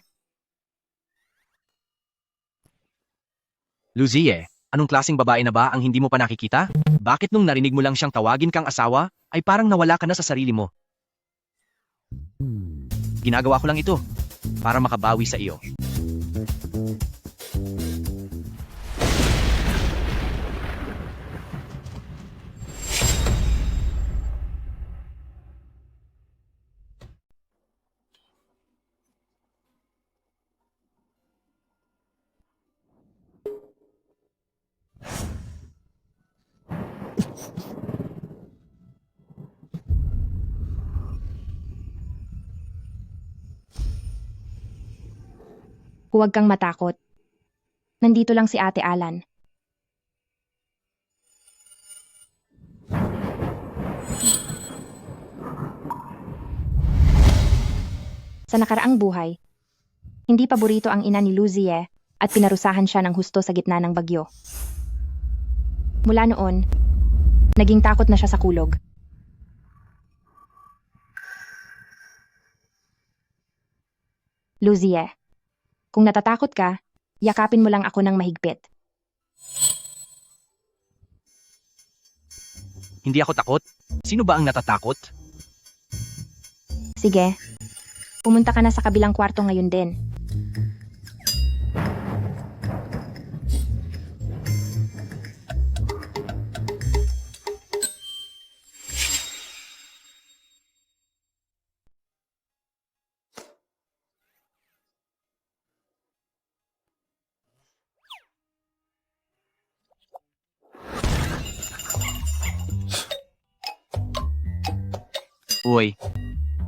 Luzie, anong klaseng babae na ba ang hindi mo pa nakikita? Bakit nung narinig mo lang siyang tawagin kang asawa, ay parang nawala ka na sa sarili mo? Ginagawa ko lang ito, para makabawi sa iyo. Huwag kang matakot. Nandito lang si Ate Alan. Sa nakaraang buhay, hindi paborito ang ina ni Luzie at pinarusahan siya ng husto sa gitna ng bagyo. Mula noon, naging takot na siya sa kulog. Luzie, kung natatakot ka, yakapin mo lang ako ng mahigpit. Hindi ako takot. Sino ba ang natatakot? Sige, pumunta ka na sa kabilang kwarto ngayon din. Uy,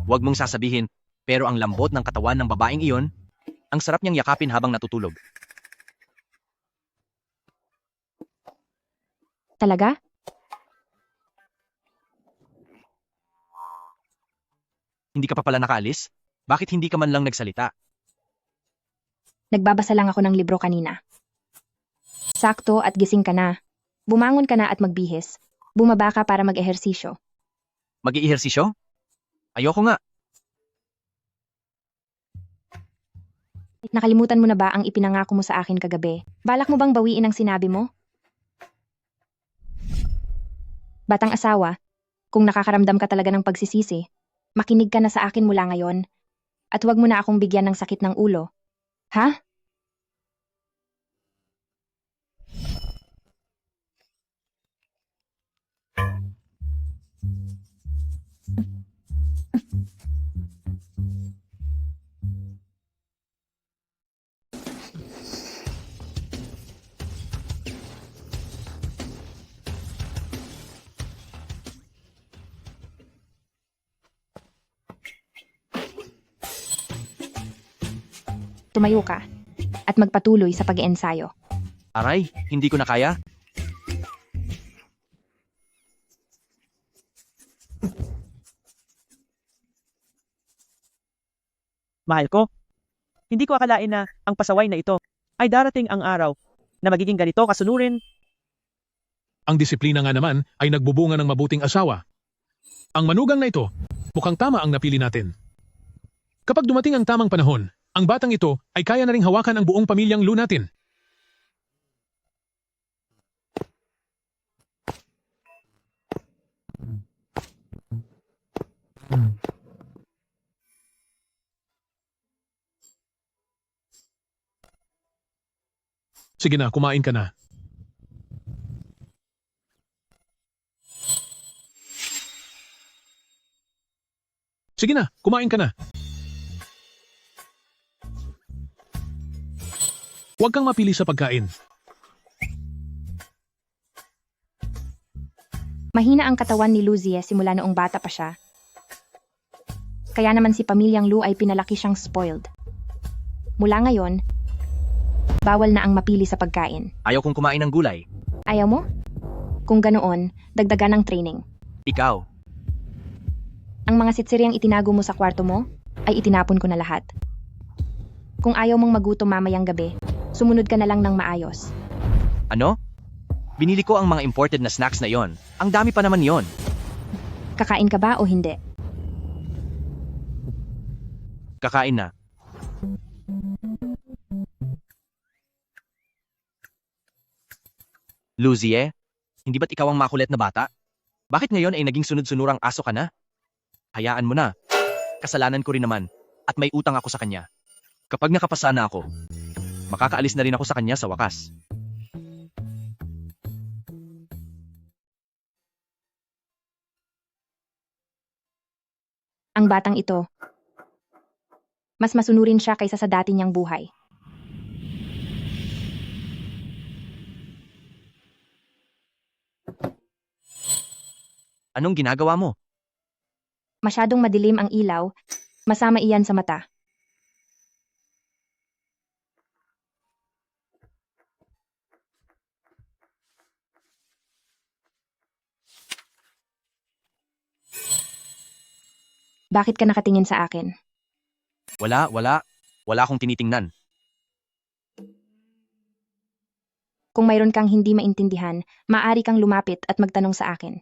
wag mong sasabihin, pero ang lambot ng katawan ng babaeng iyon, ang sarap niyang yakapin habang natutulog. Talaga? Hindi ka pa pala nakaalis? Bakit hindi ka man lang nagsalita? Nagbabasa lang ako ng libro kanina. Sakto at gising ka na. Bumangon ka na at magbihis. Bumaba ka para mag-ehersisyo. Mag-iihersisyo? Ayoko nga. Nakalimutan mo na ba ang ipinangako mo sa akin kagabi? Balak mo bang bawiin ang sinabi mo? Batang asawa, kung nakakaramdam ka talaga ng pagsisisi, makinig ka na sa akin mula ngayon. At huwag mo na akong bigyan ng sakit ng ulo. Ha? Tumayo ka at magpatuloy sa pag-iensayo. Aray, hindi ko na kaya. Mahal ko, hindi ko akalain na ang pasaway na ito ay darating ang araw na magiging ganito kasunurin. Ang disiplina nga naman ay nagbubunga ng mabuting asawa. Ang manugang na ito, mukhang tama ang napili natin. Kapag dumating ang tamang panahon, ang batang ito ay kaya na ring hawakan ang buong pamilyang Lu natin. Sige na, kumain ka na. Sige na, kumain ka na. Huwag kang mapili sa pagkain. Mahina ang katawan ni Luzie simula noong bata pa siya. Kaya naman si pamilyang Lu ay pinalaki siyang spoiled. Mula ngayon, bawal na ang mapili sa pagkain. Ayaw kong kumain ng gulay. Ayaw mo? Kung ganoon, dagdagan ng training. Ikaw, Ang mga sitsiryang itinago mo sa kwarto mo, ay itinapon ko na lahat. Kung ayaw mong magutom mamayang gabi, sumunod ka na lang ng maayos. ano? Binili ko ang mga imported na snacks na yon. Ang dami pa naman yon. Kakain ka ba o hindi? Kakain na. Luzie, hindi ba't ikaw ang makulit na bata? Bakit ngayon ay naging sunod-sunurang aso ka na? Hayaan mo na. Kasalanan ko rin naman. At may utang ako sa kanya. Kapag nakapasa na ako, makakaalis na rin ako sa kanya sa wakas. Ang batang ito, mas masunurin siya kaysa sa dati niyang buhay. Anong ginagawa mo? Masyadong madilim ang ilaw, masama iyan sa mata. Bakit ka nakatingin sa akin? Wala akong tinitingnan. Kung mayroon kang hindi maintindihan, maaari kang lumapit at magtanong sa akin.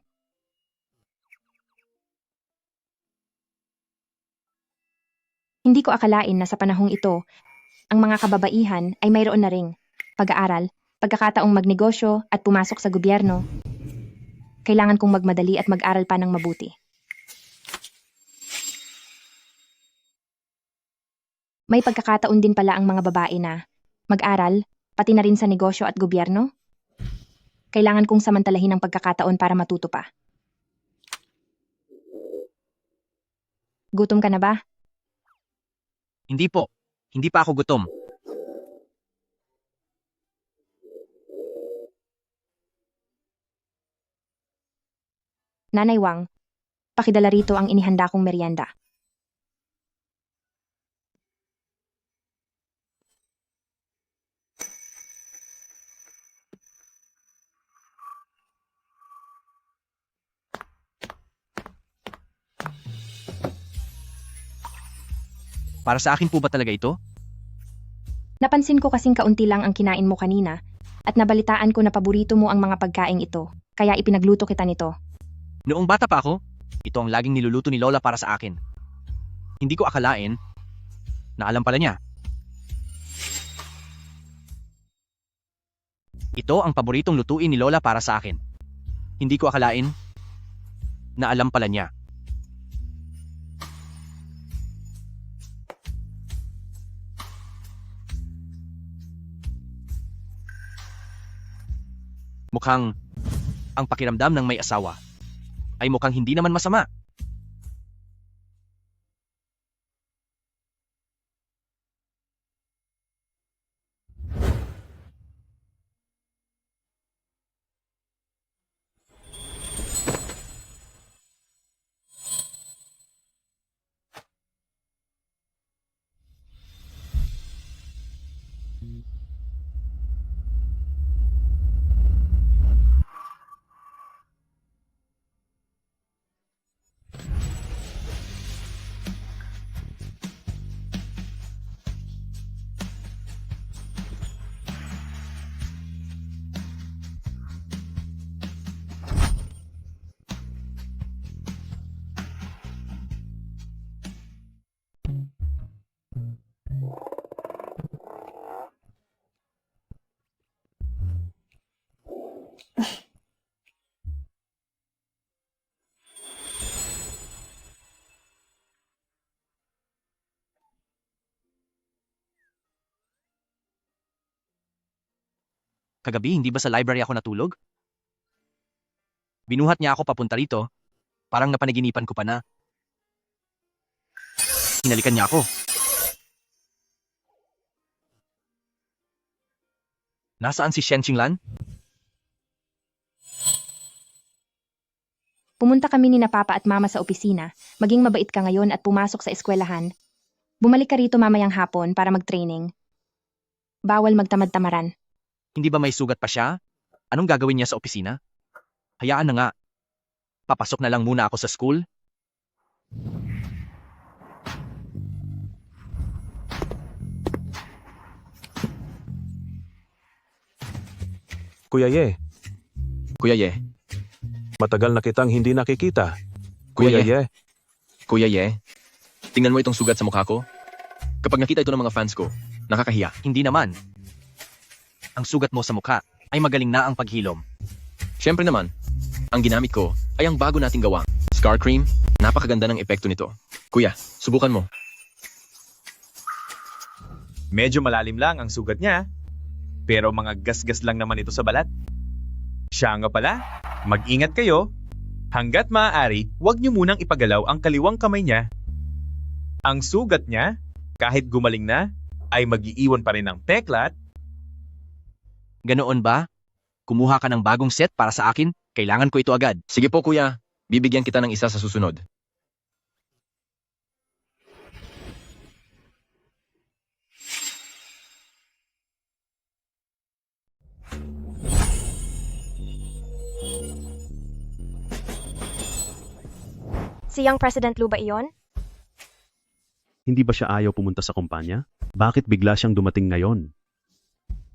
Hindi ko akalain na sa panahong ito, ang mga kababaihan ay mayroon na ring pag-aaral, pagkakataong magnegosyo at pumasok sa gobyerno. Kailangan kong magmadali at mag-aral pa ng mabuti. May pagkakataon din pala ang mga babae na mag-aral, pati na rin sa negosyo at gobyerno. Kailangan kong samantalahin ang pagkakataon para matuto pa. Gutom ka na ba? Hindi po. Hindi pa ako gutom. Nanay Wang, pakidala rito ang inihanda kong merienda. Para sa akin po ba talaga ito? Napansin ko kasing kaunti lang ang kinain mo kanina at nabalitaan ko na paborito mo ang mga pagkaing ito, kaya ipinagluto kita nito. Noong bata pa ako, ito ang laging niluluto ni Lola para sa akin. Hindi ko akalain na alam pala niya. Ito ang paboritong lutuin ni Lola para sa akin. Hindi ko akalain na alam pala niya. Mukhang ang pakiramdam ng may asawa ay mukhang hindi naman masama. Kagabi, hindi ba sa library ako natulog? Binuhat niya ako papunta rito. Parang napanaginipan ko pa na. Hinalikan niya ako. Nasaan si Shen Qinglan? Pumunta kami ni na Papa at Mama sa opisina. Maging mabait ka ngayon at pumasok sa eskwelahan. Bumalik ka rito mamayang hapon para mag-training. Bawal magtamad-tamaran. Hindi ba may sugat pa siya? Anong gagawin niya sa opisina? Hayaan na nga. Papasok na lang muna ako sa school. Kuya Ye, Kuya Ye, matagal na kitang hindi nakikita. Kuya Ye. Ye, Kuya Ye, tingnan mo itong sugat sa mukha ko. Kapag nakita ito ng mga fans ko, nakakahiya. Hindi naman. Ang sugat mo sa mukha ay magaling na ang paghilom. Siyempre naman, ang ginamit ko ay ang bago nating gawang Scar Cream. Napakaganda ng epekto nito. Kuya, subukan mo. Medyo malalim lang ang sugat niya. Pero mga gasgas lang naman ito sa balat. Siya nga pala, mag-ingat kayo. Hanggat maaari, huwag niyo munang ipagalaw ang kaliwang kamay niya. Ang sugat niya, kahit gumaling na, ay mag-iiwan pa rin ng peklat. Ganoon ba? Kumuha ka ng bagong set para sa akin? Kailangan ko ito agad. Sige po kuya, bibigyan kita ng isa sa susunod. Si Young President Lu ba iyon? Hindi ba siya ayaw pumunta sa kumpanya? Bakit bigla siyang dumating ngayon?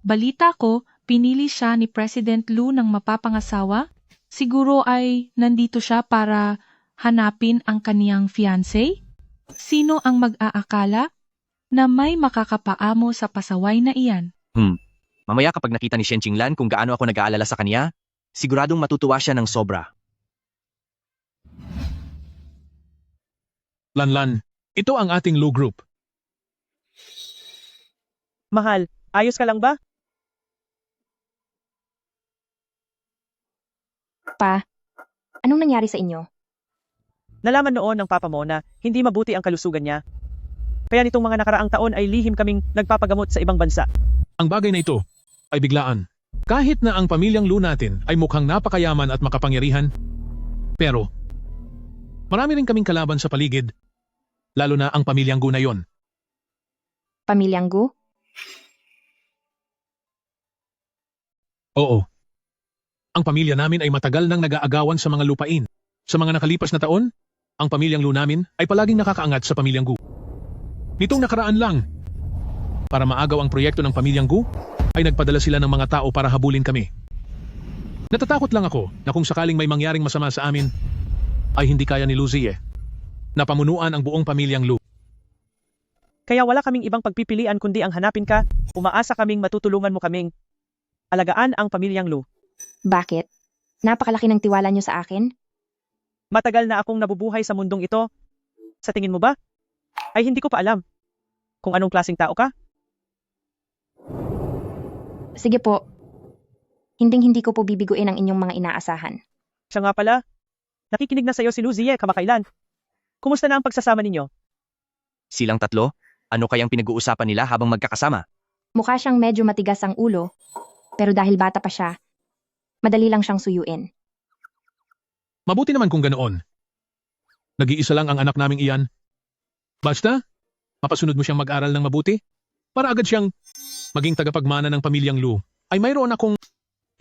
Balita ko, pinili siya ni President Lu ng mapapangasawa. Siguro ay nandito siya para hanapin ang kaniyang fiancé? Sino ang mag-aakala na may makakapaamo sa pasaway na iyan? Mamaya kapag nakita ni Shen Qinglan kung gaano ako nag-aalala sa kanya, siguradong matutuwa siya ng sobra. Lanlan, ito ang ating Lu Group. Mahal, ayos ka lang ba? Pa, anong nangyari sa inyo? Nalaman noon ng papa mo na hindi mabuti ang kalusugan niya. Kaya nitong mga nakaraang taon ay lihim kaming nagpapagamot sa ibang bansa. Ang bagay na ito ay biglaan. Kahit na ang pamilyang Lu natin ay mukhang napakayaman at makapangyarihan, pero marami rin kaming kalaban sa paligid, lalo na ang pamilyang Gu na yon. Pamilyang Gu? Oo. Ang pamilya namin ay matagal nang nag-aagawan sa mga lupain. Sa mga nakalipas na taon, ang pamilyang Lu namin ay palaging nakakaangat sa pamilyang Gu. Nitong nakaraan lang, para maagaw ang proyekto ng pamilyang Gu, ay nagpadala sila ng mga tao para habulin kami. Natatakot lang ako na kung sakaling may mangyaring masama sa amin, ay hindi kaya ni Lu Ziye na pamunuan ang buong pamilyang Lu. Kaya wala kaming ibang pagpipilian kundi ang hanapin ka, umaasa kaming matutulungan mo kaming alagaan ang pamilyang Lu. Bakit? Napakalaki ng tiwala niyo sa akin? Matagal na akong nabubuhay sa mundong ito. Sa tingin mo ba? Ay hindi ko pa alam kung anong klaseng tao ka. Sige po. Hinding-hindi ko po bibiguin ang inyong mga inaasahan. Siya nga pala, nakikinig na sa'yo si Lu Ziye kamakailan. Kumusta na ang pagsasama ninyo? Silang tatlo, ano kayang pinag-uusapan nila habang magkakasama? Mukha siyang medyo matigas ang ulo, pero dahil bata pa siya, madali lang siyang suyuin. Mabuti naman kung ganoon. Nag-iisa lang ang anak naming iyan. Basta, mapasunod mo siyang mag-aral ng mabuti, para agad siyang maging tagapagmana ng pamilyang Lu, ay mayroon akong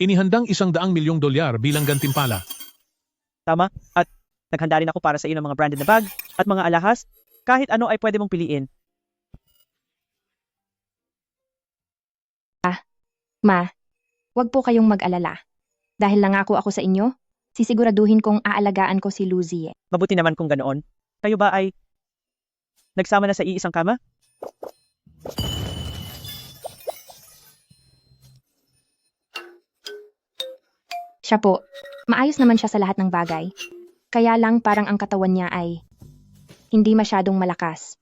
inihandang $100 milyong bilang gantimpala. Tama, at naghanda rin ako para sa iyo ng mga branded na bag at mga alahas, kahit ano ay pwede mong piliin. Ma, wag po kayong mag-alala. Dahil nangako ako sa inyo, sisiguraduhin kong aalagaan ko si Lu Ziye. Mabuti naman kung ganoon. Kayo ba ay nagsama na sa iisang kama? Siya po, maayos naman siya sa lahat ng bagay. Kaya lang parang ang katawan niya ay hindi masyadong malakas.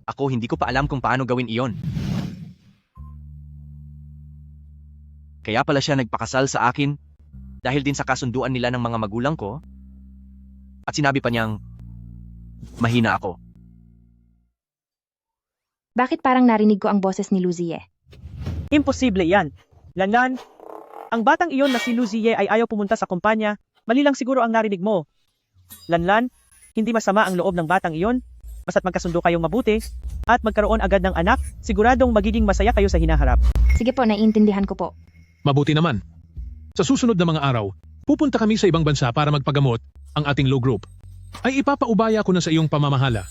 Ako hindi ko pa alam kung paano gawin iyon. Kaya pala siya nagpakasal sa akin dahil din sa kasunduan nila ng mga magulang ko. At sinabi pa niyang mahina ako. Bakit parang narinig ko ang boses ni Lu Ziye? Imposible yan. Lanlan, ang batang iyon na si Lu Ziye ay ayaw pumunta sa kumpanya, mali lang siguro ang narinig mo. Lanlan, hindi masama ang loob ng batang iyon, basta't magkasundo kayong mabuti, at magkaroon agad ng anak, siguradong magiging masaya kayo sa hinaharap. Sige po, naiintindihan ko po. Mabuti naman. Sa susunod na mga araw, pupunta kami sa ibang bansa para magpagamot ang ating Lu Group. Ay ipapaubaya ko na sa iyong pamamahala.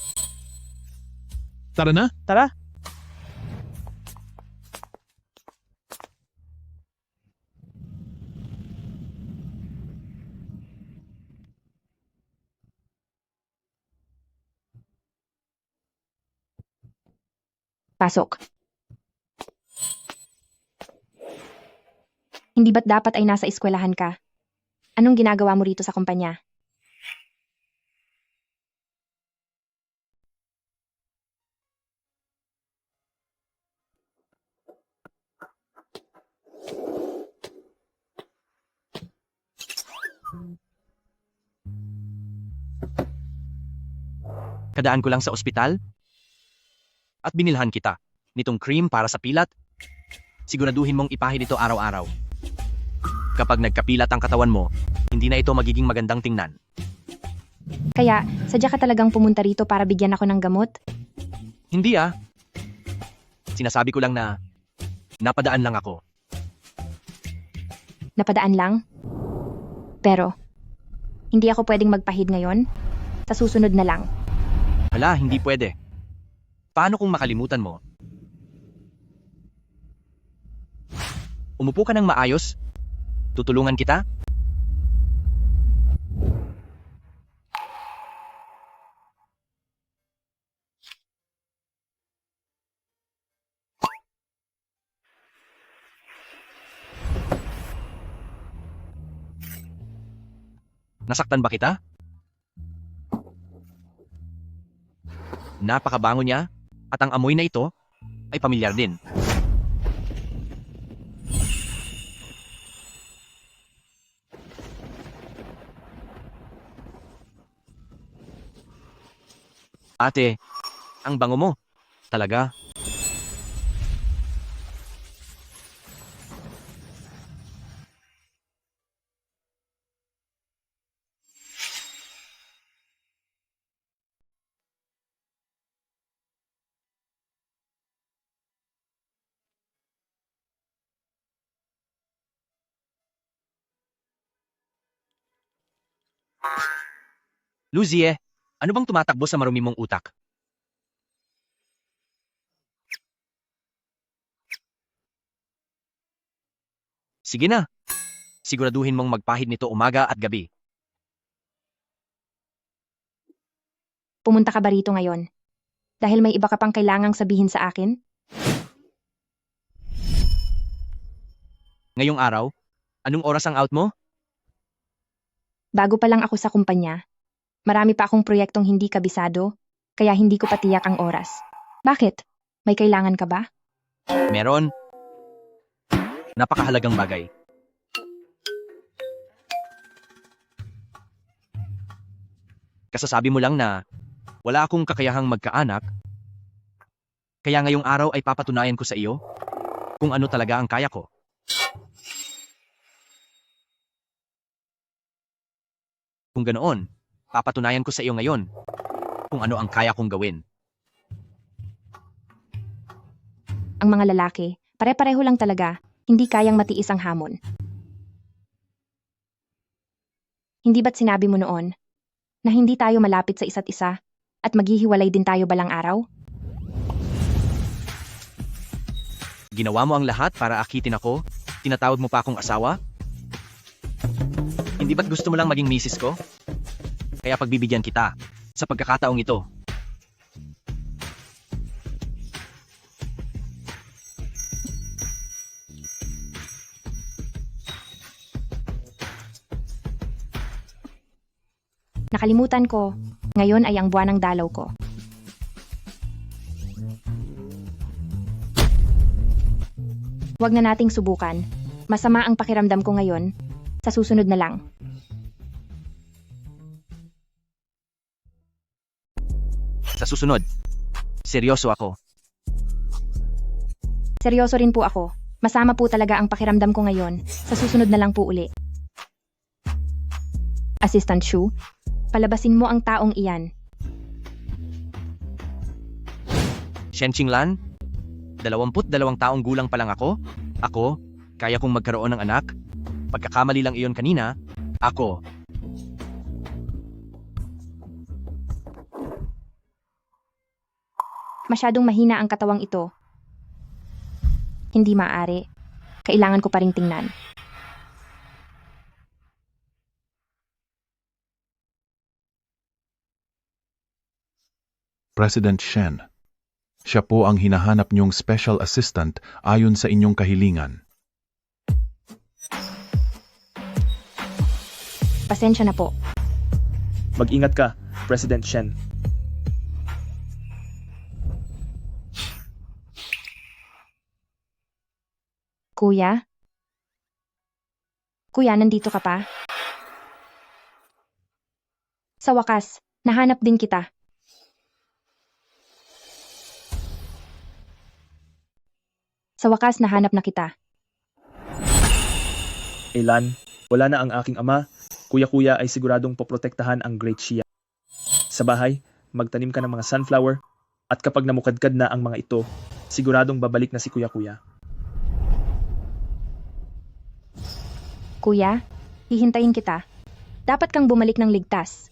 Tara na? Tara! Pasok. Hindi ba't dapat ay nasa eskwelahan ka? Anong ginagawa mo rito sa kumpanya? Kadaan ko lang sa ospital at binilhan kita nitong cream para sa pilat. Siguraduhin mong ipahid ito araw-araw. Kapag nagkapilat ang katawan mo, hindi na ito magiging magandang tingnan. Kaya, sadya ka talagang pumunta rito para bigyan ako ng gamot? Hindi ah. Sinasabi ko lang na Napadaan lang ako. Napadaan lang? Pero, hindi ako pwedeng magpahid ngayon? Sa susunod na lang. Hala, hindi pwede. Paano kung makalimutan mo? Umupo ka ng maayos? Tutulungan kita? Nasaktan ba kita? Napakabango niya, at ang amoy na ito ay pamilyar din. Ate, ang bango mo. Talaga? Luzie, ano bang tumatakbo sa marumi mong utak? Sige na. Siguraduhin mong magpahid nito umaga at gabi. Pumunta ka ba rito ngayon? Dahil may iba ka pang kailangang sabihin sa akin? Ngayong araw, anong oras ang out mo? Bago pa lang ako sa kumpanya. Marami pa akong proyektong hindi kabisado, kaya hindi ko patiyak ang oras. Bakit? May kailangan ka ba? Meron. Napakahalagang bagay. Kasasabi mo lang na wala akong kakayahang magkaanak, kaya ngayong araw ay papatunayan ko sa iyo kung ano talaga ang kaya ko. Kung ganoon, papatunayan ko sa iyo ngayon kung ano ang kaya kong gawin. Ang mga lalaki, pare-pareho lang talaga, hindi kayang matiis ang hamon. Hindi ba't sinabi mo noon na hindi tayo malapit sa isa't isa at maghihiwalay din tayo balang araw? Ginawa mo ang lahat para akitin ako? Tinatawag mo pa akong asawa? Hindi ba't gusto mo lang maging misis ko? Kaya pagbibigyan kita sa pagkakataong ito. Nakalimutan ko, ngayon ay ang buwan ng dalaw ko. Huwag na nating subukan. Masama ang pakiramdam ko ngayon. Sa susunod na lang. Sa susunod, seryoso ako. Seryoso rin po ako. Masama po talaga ang pakiramdam ko ngayon. Sa susunod na lang po uli. Assistant Shu, palabasin mo ang taong iyan. Shen Qinglan, 22 taong gulang pa lang ako. Ako, kaya kong magkaroon ng anak. Pagkakamali lang iyon kanina, ako. Masyadong mahina ang katawang ito. Hindi maaari. Kailangan ko pa ring tingnan. President Shen, siya po ang hinahanap niyong special assistant ayon sa inyong kahilingan. Pasensya na po. Mag-ingat ka, President Shen. Kuya? Kuya, nandito ka pa? Sa wakas, nahanap din kita. Sa wakas, nahanap na kita. Elan, wala na ang aking ama. Kuya-kuya ay siguradong poprotektahan ang Great Xia. Sa bahay, magtanim ka ng mga sunflower at kapag namukadkad na ang mga ito, siguradong babalik na si kuya-kuya. Kuya, hihintayin kita. Dapat kang bumalik ng ligtas.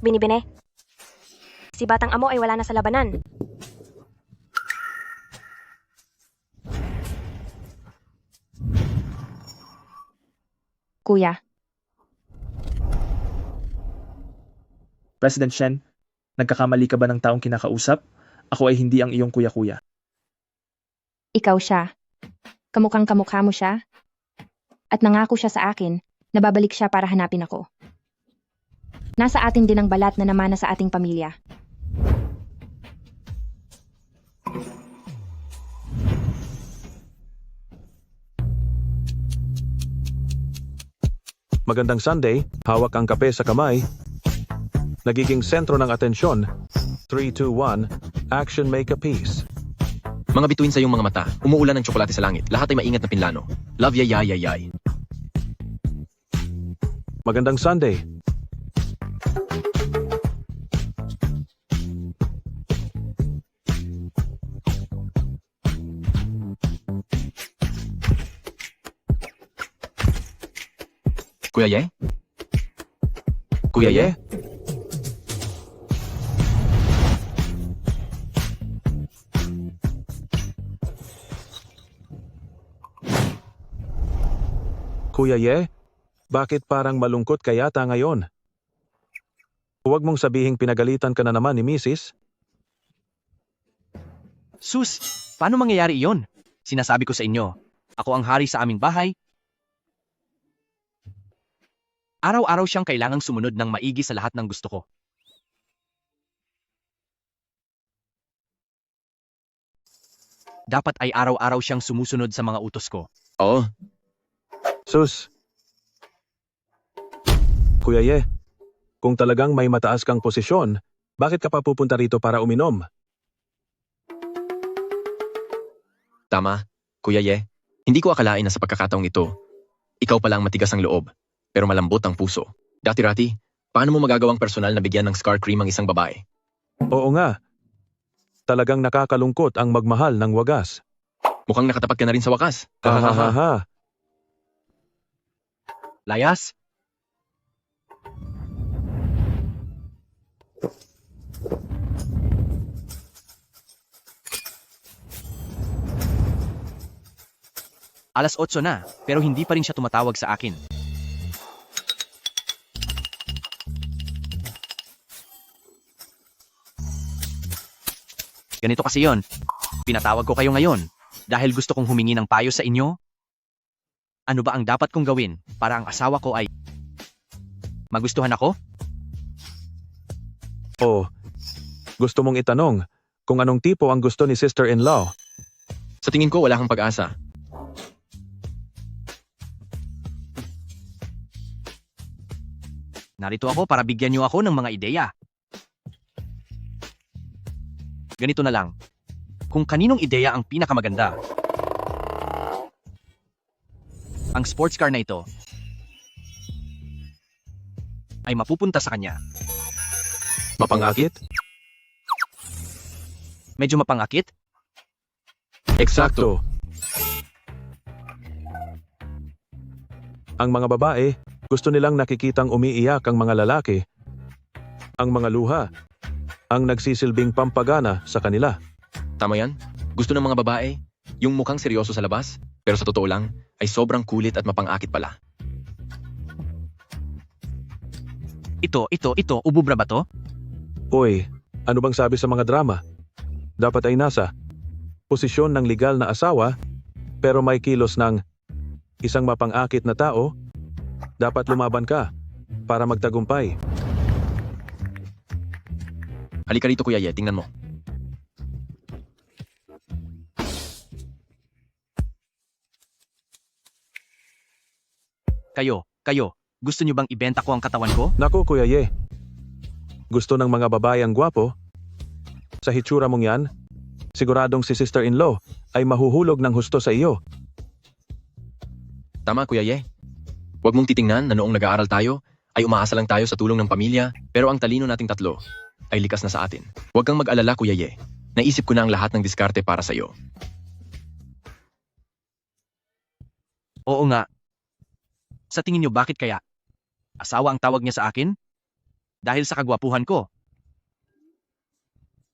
Binibine. Si Batang Amo ay wala na sa labanan. Kuya, President Shen, nagkakamali ka ba ng taong kinakausap? Ako ay hindi ang iyong kuya-kuya. ikaw siya. Kamukhang kamukha mo siya. At nangako siya sa akin na babalik siya para hanapin ako. Nasa atin din ang balat na namana sa ating pamilya. Magandang Sunday, hawak ang kape sa kamay. Nagiging sentro ng atensyon. 3, 2, 1, action make a peace. Mga bituin sa iyong mga mata, umuulan ng tsokolate sa langit, lahat ay maingat na pinlano. Love yay. Magandang Sunday. Kuya Ye? Kuya Ye? Kuya Ye, bakit parang malungkot ka yata ngayon? Huwag mong sabihing pinagalitan ka na naman ni Mrs. Sus, paano mangyayari iyon? Sinasabi ko sa inyo, ako ang hari sa aming bahay. Araw-araw siyang kailangang sumunod ng maigi sa lahat ng gusto ko. Dapat ay araw-araw siyang sumusunod sa mga utos ko. Oo. Sus. Kuya Ye, kung talagang may mataas kang posisyon, bakit ka pa pupunta rito para uminom? Tama, Kuya Ye. Hindi ko akalain na sa pagkakataong ito, ikaw pala ang matigas ang loob, pero malambot ang puso. Dati-rati, paano mo magagawang personal na bigyan ng scar cream ang isang babae? Oo nga. Talagang nakakalungkot ang magmahal ng wagas. Mukhang nakatapat ka na rin sa wakas. Ha. Layas? Alas 8 na, pero hindi pa rin siya tumatawag sa akin. Ganito kasi yon. Pinatawag ko kayo ngayon dahil gusto kong humingi ng payo sa inyo. Ano ba ang dapat kong gawin para ang asawa ko ay magustuhan ako? O, gusto mong itanong kung anong tipo ang gusto ni sister-in-law? Sa tingin ko, wala kang pag-asa. Narito ako para bigyan niyo ako ng mga ideya. Ganito na lang. Kung kaninong ideya ang pinakamaganda, ang sports car na ito ay mapupunta sa kanya. Mapangakit? Medyo mapangakit? Eksakto. Ang mga babae, gusto nilang nakikitang umiiyak ang mga lalaki. Ang mga luha, ang nagsisilbing pampagana sa kanila. Tama yan? Gusto ng mga babae, yung mukhang seryoso sa labas, pero sa totoo lang, ay sobrang kulit at mapangakit pala. Ito, ububra ba to? Uy, ano bang sabi sa mga drama? Dapat ay nasa posisyon ng legal na asawa, pero may kilos ng isang mapangakit na tao. Dapat lumaban ka para magtagumpay. Halika rito, Kuya Ye, tingnan mo. Kayo, gusto niyo bang ibenta ko ang katawan ko? Naku, Kuya Ye. Gusto ng mga babae ang gwapo? Sa hitsura mong yan, siguradong si sister-in-law ay mahuhulog ng husto sa iyo. Tama, Kuya Ye. Huwag mong titingnan na noong nag-aaral tayo, ay umaasa lang tayo sa tulong ng pamilya, pero ang talino nating tatlo ay likas na sa atin. Huwag kang mag-alala, Kuya Ye. Naisip ko na ang lahat ng diskarte para sa'yo. Oo nga. Sa tingin niyo bakit kaya? Asawa ang tawag niya sa akin? Dahil sa kagwapuhan ko.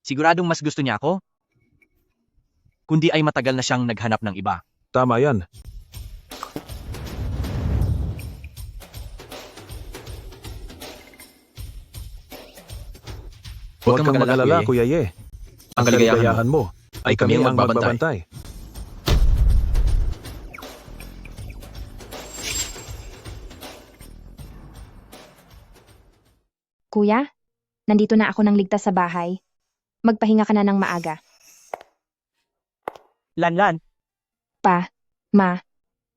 Siguradong mas gusto niya ako? Kundi ay matagal na siyang naghanap ng iba. Tama yan. Huwag kang mag-alala, Kuya Ye. Ang kaligayahan mo ay kami ang magbabantay. Kuya, nandito na ako ng ligtas sa bahay. Magpahinga ka na ng maaga. Lanlan, Pa, Ma,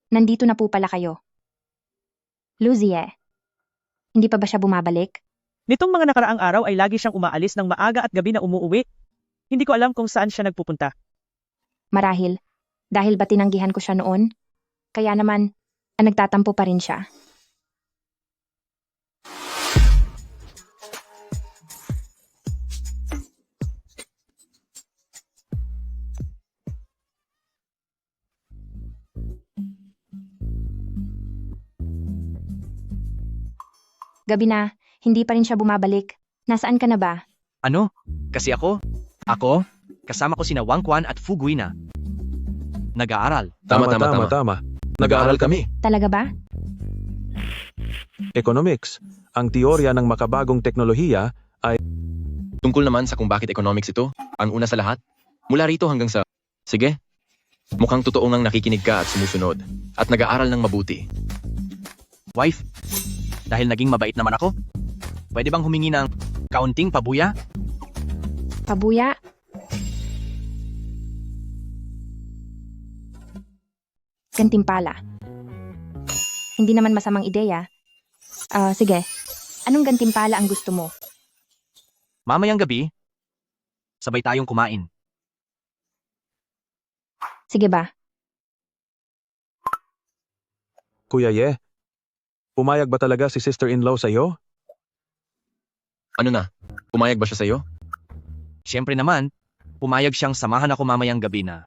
nandito na po pala kayo. Luzie, hindi pa ba siya bumabalik? nitong mga nakaraang araw ay lagi siyang umaalis ng maaga at gabi na umuuwi. Hindi ko alam kung saan siya nagpupunta. Marahil, dahil ba tinanggihan ko siya noon? Kaya naman, nagtatampo pa rin siya. Gabi na, hindi pa rin siya bumabalik. Nasaan ka na ba? Ano? Kasi ako, kasama ko sina Wang Quan at Fu Guina. Nag-aaral. Tama. Nag-aaral kami. Talaga ba? Economics, ang teorya ng makabagong teknolohiya ay Tungkol naman sa kung bakit economics ito, ang una sa lahat, mula rito hanggang sa... Sige, mukhang totoo ngang nakikinig ka at sumusunod, at nag-aaral ng mabuti. Wife, dahil naging mabait naman ako, pwede bang humingi ng kaunting pabuya? Pabuya? Gantimpala. Hindi naman masamang ideya. Sige. Anong gantimpala ang gusto mo? Mamayang gabi, sabay tayong kumain. Sige ba? Kuya Ye, pumayag ba talaga si sister-in-law sa'yo? Ano na? Pumayag ba siya sa'yo? Siyempre naman, pumayag siyang samahan ako mamayang gabi na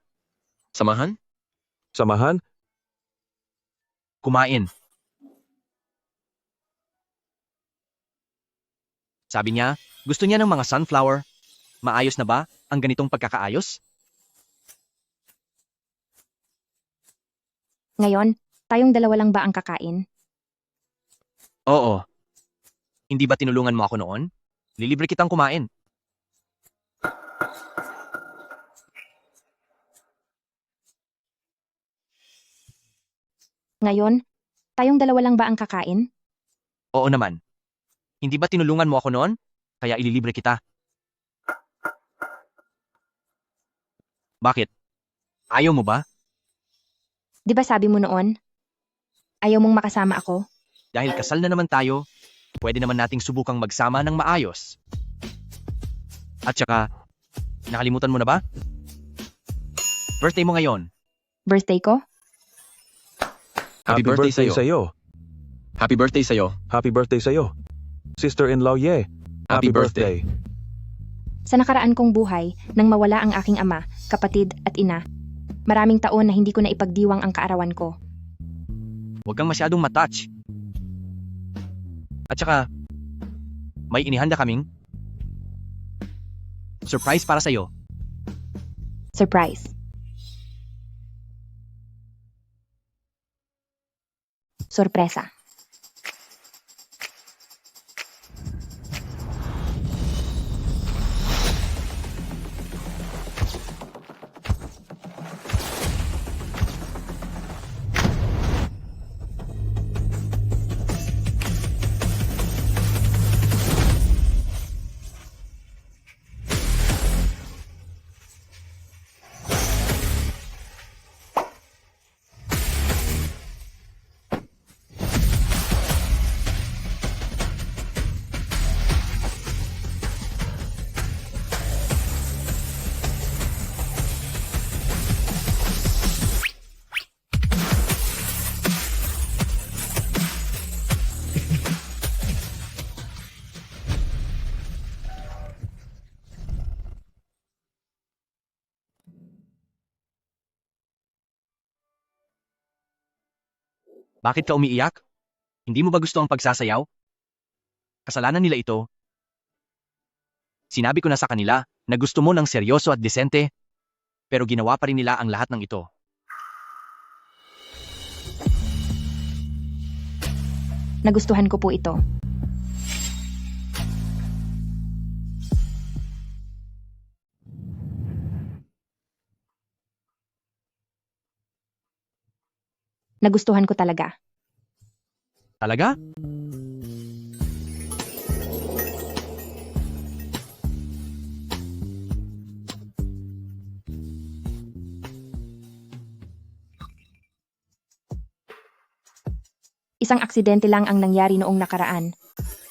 Samahan? Samahan? kumain. Sabi niya, gusto niya ng mga sunflower. Maayos na ba ang ganitong pagkakaayos? Ngayon, tayong dalawa lang ba ang kakain? Oo. Hindi ba tinulungan mo ako noon? Lilibre kitang kumain. Ngayon, tayong dalawa lang ba ang kakain? Oo naman. Hindi ba tinulungan mo ako noon? Kaya ililibre kita. Bakit? Ayaw mo ba? Di ba sabi mo noon? Ayaw mong makasama ako? Dahil kasal na naman tayo, pwede naman nating subukang magsama ng maayos. At saka, nakalimutan mo na ba? Birthday mo ngayon. Birthday ko? Happy birthday sa'yo. Happy birthday sa'yo. Happy birthday sa'yo. Sister-in-law Ye, happy birthday. Sa nakaraan kong buhay, nang mawala ang aking ama, kapatid at ina, maraming taon na hindi ko na ipagdiwang ang kaarawan ko. Huwag kang masyadong matouch. At saka, may inihanda kaming surprise para sa'yo. Surprise. Sorpresa. Bakit ka umiiyak? Hindi mo ba gusto ang pagsasayaw? Kasalanan nila ito. Sinabi ko na sa kanila na gusto mo ng seryoso at desente, pero ginawa pa rin nila ang lahat ng ito. Nagustuhan ko po ito. Nagustuhan ko talaga. Talaga? Isang aksidente lang ang nangyari noong nakaraan.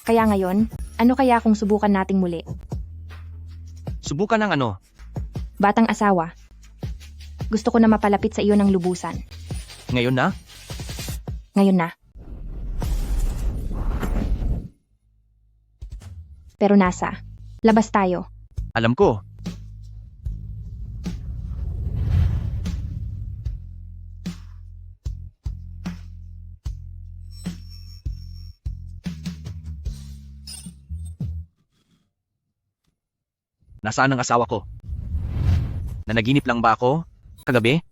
Kaya ngayon, ano kaya kung subukan nating muli? Subukan ng ano? Batang asawa. Gusto ko na mapalapit sa iyo ng lubusan. Ngayon na? Ngayon na. Pero nasa. Labas tayo. Alam ko. Nasaan ang asawa ko? Nanaginip lang ba ako? Kagabi?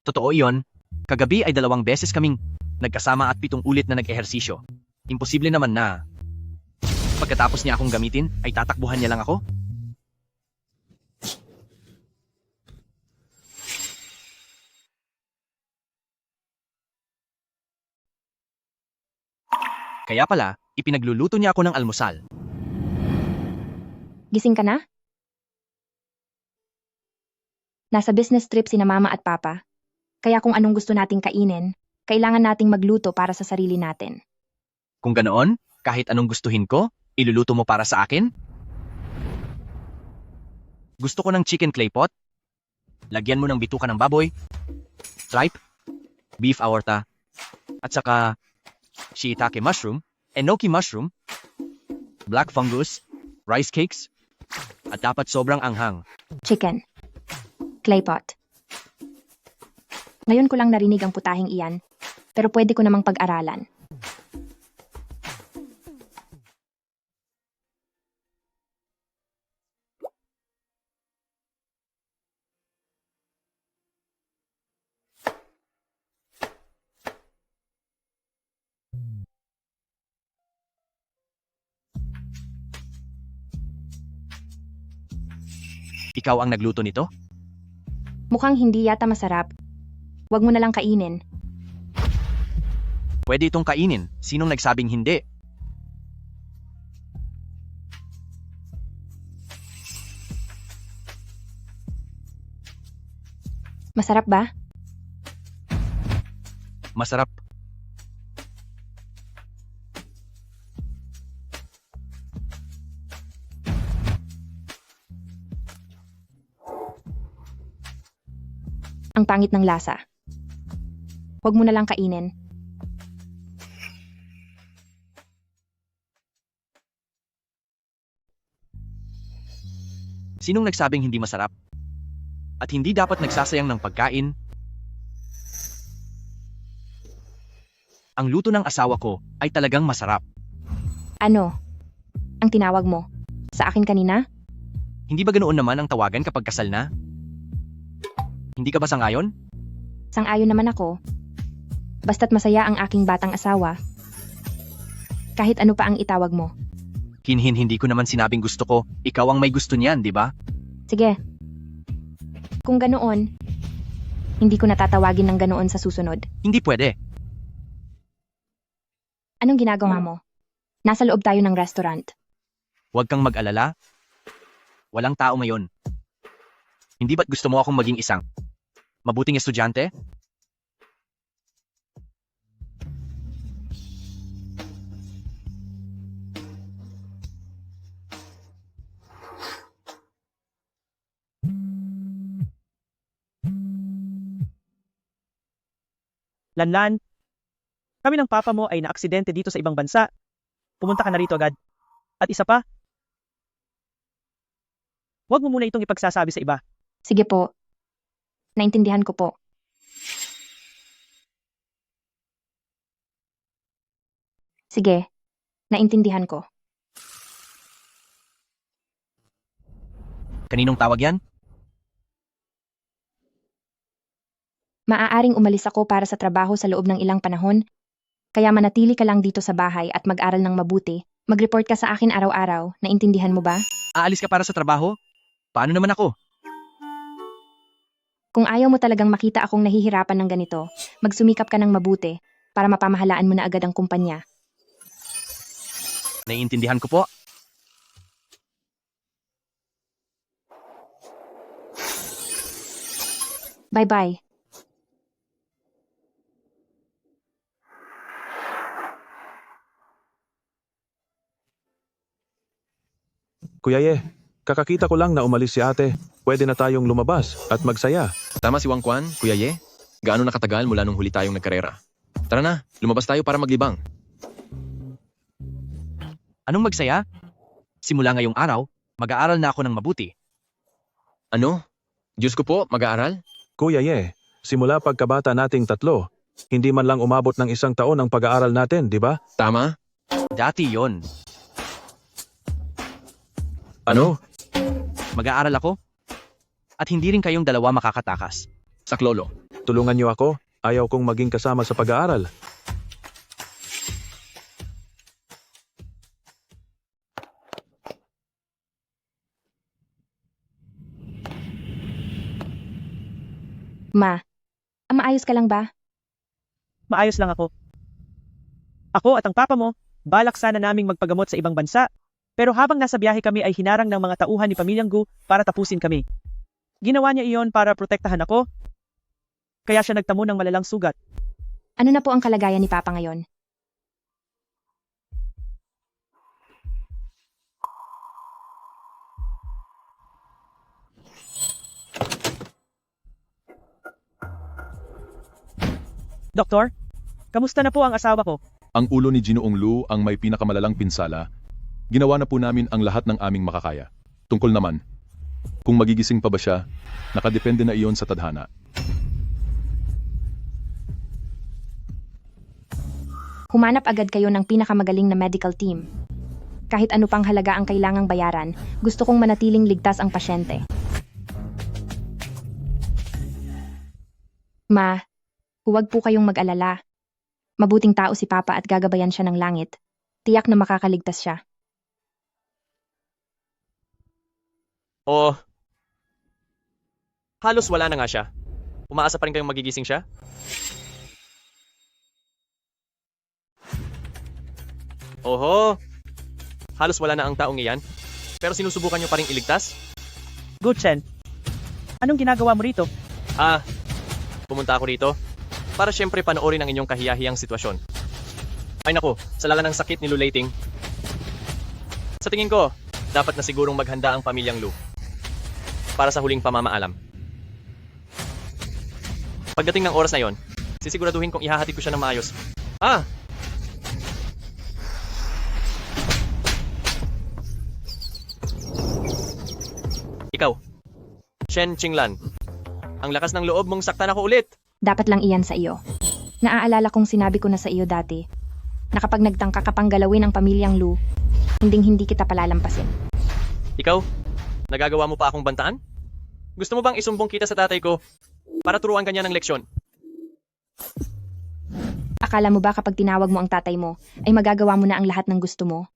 Totoo iyon. Kagabi ay 2 beses kaming nagkasama at 7 ulit na nag-ehersisyo. Imposible naman na pagkatapos niya akong gamitin, ay tatakbuhan niya lang ako? Kaya pala, ipinagluluto niya ako ng almusal. Gising ka na? Nasa business trip sina mama at papa. Kaya kung anong gusto nating kainin, kailangan nating magluto para sa sarili natin. Kung ganoon, kahit anong gustuhin ko, iluluto mo para sa akin? Gusto ko ng chicken clay pot. Lagyan mo ng bituka ng baboy, tripe, beef aorta, at saka shiitake mushroom, enoki mushroom, black fungus, rice cakes, at dapat sobrang anghang. Chicken. Clay pot. Ngayon ko lang narinig ang putahing iyan, pero pwede ko namang pag-aralan. Ikaw ang nagluto nito? Mukhang hindi yata masarap. Huwag mo na lang kainin. Pwede itong kainin. Sinong nagsabing hindi? Masarap ba? Masarap. Ang pangit ng lasa. Huwag mo na lang kainin. Sinong nagsabing hindi masarap? At hindi dapat nagsasayang ng pagkain? Ang luto ng asawa ko ay talagang masarap. Ano? Ang tinawag mo? Sa akin kanina? Hindi ba ganoon naman ang tawagan kapag kasal na? Hindi ka ba sangayon? Sang-ayon naman ako. Basta't masaya ang aking batang asawa. Kahit ano pa ang itawag mo. Hindi ko naman sinabing gusto ko. Ikaw ang may gusto niyan, di ba? Sige. Kung ganoon, hindi ko natatawagin ng ganoon sa susunod. Hindi pwede. Anong ginagawa mo? Nasa loob tayo ng restaurant. Huwag kang mag-alala. Walang tao ngayon. Hindi ba't gusto mo akong maging isang mabuting estudyante? Lanlan, kami ng papa mo ay naaksidente dito sa ibang bansa. Pumunta ka na rito agad. At isa pa, huwag mo muna itong ipagsasabi sa iba. Sige po. Naintindihan ko po. Sige, naintindihan ko. Kaninong tawag yan? Maaaring umalis ako para sa trabaho sa loob ng ilang panahon, kaya manatili ka lang dito sa bahay at mag-aral ng mabuti. Mag-report ka sa akin araw-araw, naintindihan mo ba? Aalis ka para sa trabaho? Paano naman ako? Kung ayaw mo talagang makita akong nahihirapan ng ganito, magsumikap ka ng mabuti para mapamahalaan mo na agad ang kumpanya. Naiintindihan ko po. Bye-bye. Kuya Ye, kakakita ko lang na umalis si ate. Pwede na tayong lumabas at magsaya. Tama si Wang Quan, Kuya Ye. Gaano nakatagal mula nung huli tayong nagkarera? Tara na, lumabas tayo para maglibang. Anong magsaya? Simula ngayong araw, mag-aaral na ako ng mabuti. Ano? Diyos ko po, mag-aaral? Kuya Ye, simula pagkabata nating tatlo, hindi man lang umabot ng 1 taon ang pag-aaral natin, di ba? Tama? Dati yon. Ano? Mag-aaral ako? At hindi rin kayong dalawa makakatakas. Saklolo. Tulungan niyo ako. Ayaw kong maging kasama sa pag-aaral. Ma, maayos ka lang ba? Maayos lang ako. Ako at ang papa mo, balak sana naming magpagamot sa ibang bansa. Pero habang nasa biyahe kami ay hinarang ng mga tauhan ni Pamilyang Gu para tapusin kami. Ginawa niya iyon para protektahan ako. Kaya siya nagtamo ng malalang sugat. Ano na po ang kalagayan ni Papa ngayon? Doktor, kamusta na po ang asawa ko? Ang ulo ni Ginoong Lu ang may pinakamalalang pinsala. Ginawa na po namin ang lahat ng aming makakaya. Tungkol naman, kung magigising pa ba siya, nakadepende na iyon sa tadhana. Humanap agad kayo ng pinakamagaling na medical team. Kahit ano pang halaga ang kailangang bayaran, gusto kong manatiling ligtas ang pasyente. Ma, huwag po kayong mag-alala. Mabuting tao si Papa at gagabayan siya ng langit. Tiyak na makakaligtas siya. O, halos wala na nga siya. Umaasa pa rin kayong magigising siya? Oho, halos wala na ang taong iyan. Pero sinusubukan niyo pa rin iligtas? Guchen, anong ginagawa mo rito? Pumunta ako rito para syempre panoorin ang inyong kahiyahiyang sitwasyon. Ay nako, sa lala ng sakit ni Lulating. Sa tingin ko, dapat na sigurong maghanda ang pamilyang Lu para sa huling pamamaalam. Pagdating ng oras na yon, sisiguraduhin kong ihahatid ko siya ng maayos. Ikaw, Shen Qinglan, ang lakas ng loob mong saktan ako ulit. Dapat lang iyan sa iyo. Naaalala kong sinabi ko na sa iyo dati, na kapag nagtangka ka pang galawin ang pamilyang Lu, hinding-hindi kita palalampasin. Ikaw, nagagawa mo pa akong bantaan? Gusto mo bang isumbong kita sa tatay ko para turuan kanya ng leksyon? Akala mo ba kapag tinawag mo ang tatay mo, ay magagawa mo na ang lahat ng gusto mo?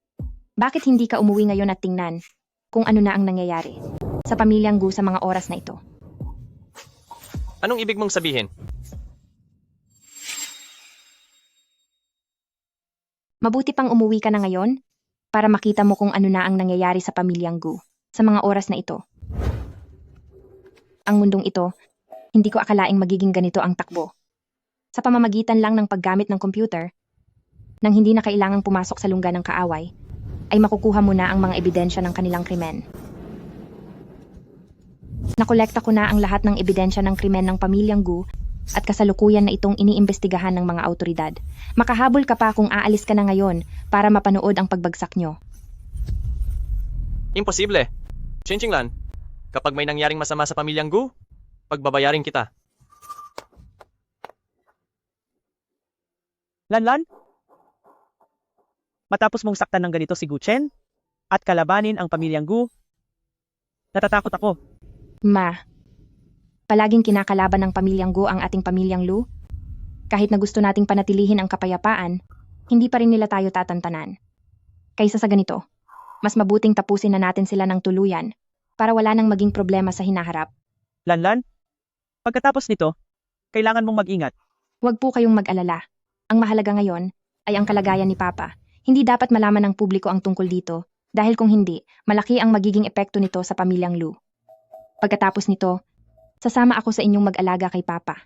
Bakit hindi ka umuwi ngayon at tingnan kung ano na ang nangyayari sa pamilyang Gu sa mga oras na ito? Anong ibig mong sabihin? Mabuti pang umuwi ka na ngayon para makita mo kung ano na ang nangyayari sa pamilyang Gu sa mga oras na ito. Ang mundong ito, hindi ko akalaing magiging ganito ang takbo. Sa pamamagitan lang ng paggamit ng computer, nang hindi na kailangang pumasok sa lungga ng kaaway, ay makukuha mo na ang mga ebidensya ng kanilang krimen. Nakolekta ko na ang lahat ng ebidensya ng krimen ng pamilyang Gu at kasalukuyan na itong iniimbestigahan ng mga autoridad. Makahabol ka pa kung aalis ka na ngayon para mapanood ang pagbagsak nyo. Imposible. Shen Qinglan, kapag may nangyaring masama sa pamilyang Gu, pagbabayarin kita. Lanlan? Matapos mong saktan ng ganito si Gu Chen at kalabanin ang pamilyang Gu, natatakot ako. Ma, palaging kinakalaban ng pamilyang Gu ang ating pamilyang Lu. Kahit na gusto nating panatilihin ang kapayapaan, hindi pa rin nila tayo tatantanan. Kaysa sa ganito, mas mabuting tapusin na natin sila ng tuluyan para wala nang maging problema sa hinaharap. Lanlan, pagkatapos nito, kailangan mong mag-ingat. Huwag po kayong mag-alala. Ang mahalaga ngayon ay ang kalagayan ni Papa. Hindi dapat malaman ng publiko ang tungkol dito dahil kung hindi, malaki ang magiging epekto nito sa pamilyang Lu. Pagkatapos nito, sasama ako sa inyong mag-alaga kay Papa.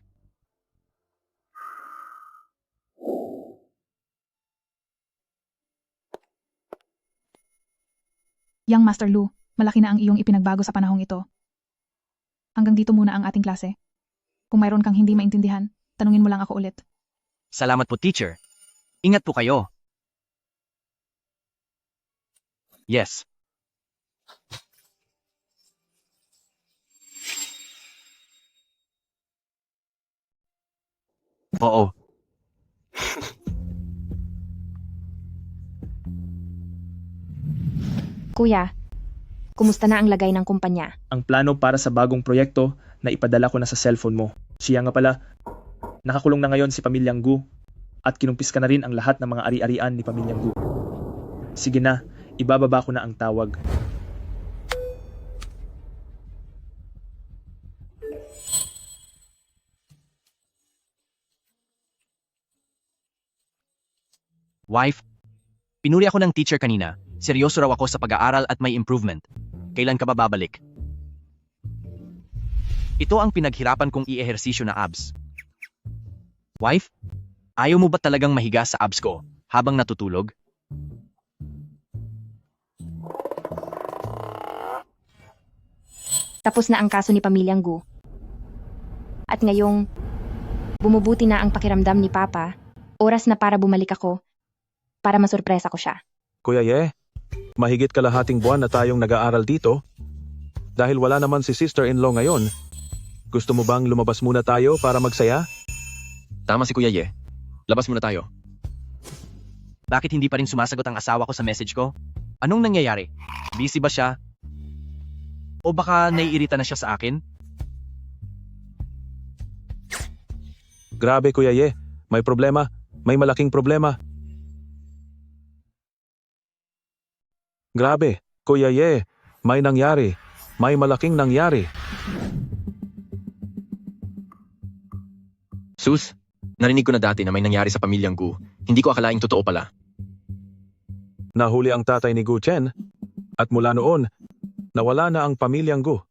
Yang Master Lu, malaki na ang iyong ipinagbago sa panahong ito. Hanggang dito muna ang ating klase. Kung mayroon kang hindi maintindihan, tanungin mo lang ako ulit. Salamat po, teacher. Ingat po kayo. Yes. Oo. Kuya, kumusta na ang lagay ng kumpanya? Ang plano para sa bagong proyekto na ipadala ko na sa cellphone mo. Siya nga pala, nakakulong na ngayon si Pamilyang Gu at kinumpis ka na rin ang lahat ng mga ari-arian ni Pamilyang Gu. Sige na, ibababa ko na ang tawag. Wife, pinuri ako ng teacher kanina. Seryoso raw ako sa pag-aaral at may improvement. Kailan ka ba babalik? Ito ang pinaghirapan kong i-ehersisyo na abs. Wife, ayaw mo ba talagang mahiga sa abs ko habang natutulog? Tapos na ang kaso ni Pamilyang Gu. At ngayong bumubuti na ang pakiramdam ni Papa, oras na para bumalik ako para masurpresa ko siya. Kuya Ye, mahigit kalahating buwan na tayong nag-aaral dito. Dahil wala naman si sister-in-law ngayon, gusto mo bang lumabas muna tayo para magsaya? Tama si Kuya Ye. Labas muna tayo. Bakit hindi pa rin sumasagot ang asawa ko sa message ko? Anong nangyayari? Busy ba siya? O baka naiirita na siya sa akin? Grabe Kuya Ye, may problema. May malaking problema. Grabe, Kuya Ye, may nangyari. May malaking nangyari. Sus, narinig ko na dati na may nangyari sa pamilyang Gu. Hindi ko akalaing totoo pala. Nahuli ang tatay ni Gu Chen at mula noon, nawala na ang pamilyang Gu.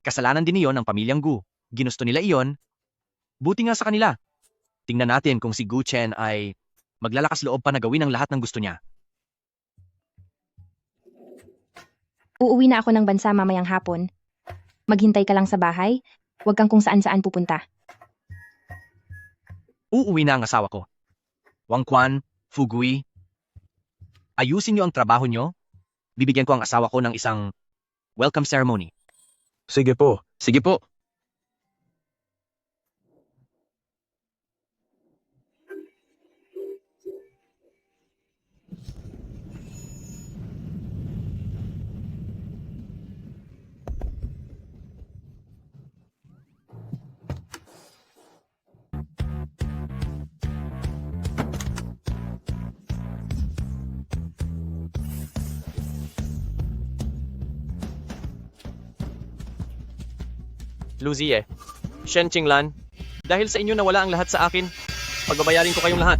Kasalanan din iyon ng pamilyang Gu. Ginusto nila iyon. Buti nga sa kanila. Tingnan natin kung si Gu Chen ay maglalakas loob pa na gawin ang lahat ng gusto niya. Uuwi na ako ng bansa mamayang hapon. Maghintay ka lang sa bahay. Huwag kang kung saan-saan pupunta. Uuwi na ang asawa ko. Wang Quan, Fugui. Ayusin niyo ang trabaho niyo. Bibigyan ko ang asawa ko ng isang welcome ceremony. Sige po. Sige po. Luzie, Shen Qinglan, dahil sa inyo nawala ang lahat sa akin, pagbabayarin ko kayong lahat.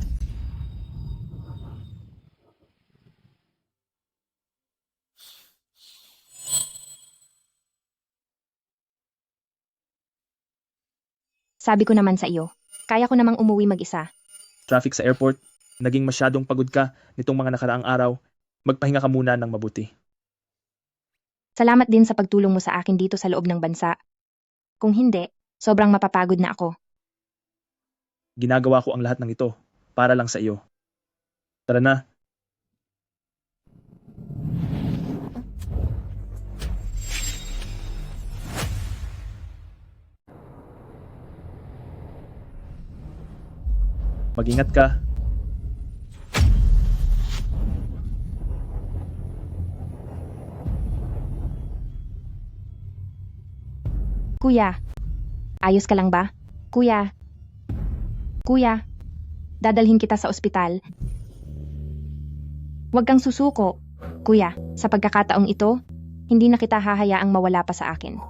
Sabi ko naman sa iyo, kaya ko namang umuwi mag-isa. Traffic sa airport, naging masyadong pagod ka nitong mga nakaraang araw. Magpahinga ka muna ng mabuti. Salamat din sa pagtulong mo sa akin dito sa loob ng bansa. Kung hindi, sobrang mapapagod na ako. Ginagawa ko ang lahat ng ito para lang sa iyo. Tara na. Mag-ingat ka. Kuya, ayos ka lang ba? Kuya. Kuya, dadalhin kita sa ospital. Huwag kang susuko. Kuya, sa pagkakataong ito, hindi na kita hahayaang mawala pa sa akin.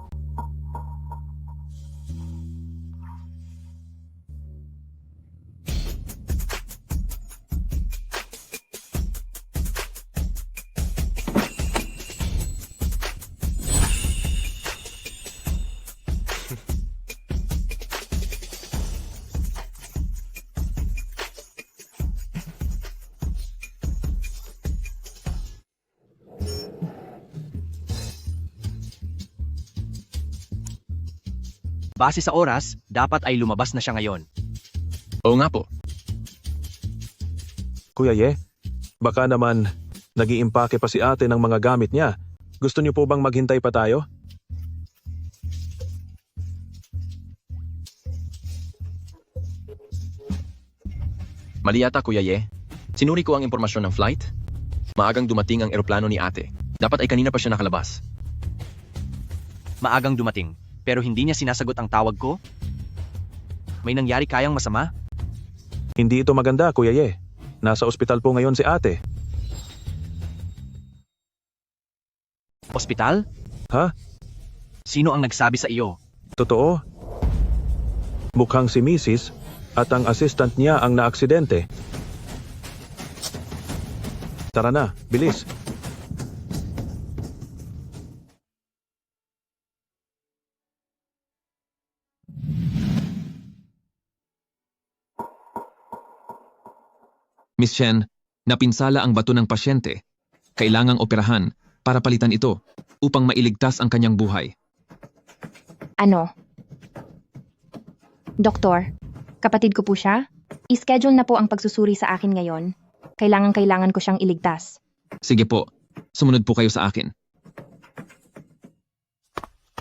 Base sa oras, dapat ay lumabas na siya ngayon. Oo nga po. Kuya Ye, baka naman nag-iimpake pa si ate ng mga gamit niya. Gusto niyo po bang maghintay pa tayo? Mali yata, Kuya Ye. Sinuri ko ang impormasyon ng flight. Maagang dumating ang eroplano ni ate. Dapat ay kanina pa siya nakalabas. Maagang dumating, pero hindi niya sinasagot ang tawag ko? May nangyari kayang masama? Hindi ito maganda, Kuya Ye. Nasa ospital po ngayon si ate. Ospital? Ha? Sino ang nagsabi sa iyo? Totoo? Mukhang si Mrs. at ang assistant niya ang naaksidente. Tara na, bilis. Miss Chen, napinsala ang bato ng pasyente. Kailangang operahan para palitan ito upang mailigtas ang kanyang buhay. Ano? Doktor, kapatid ko po siya? I-schedule na po ang pagsusuri sa akin ngayon. Kailangan ko siyang iligtas. Sige po, sumunod po kayo sa akin.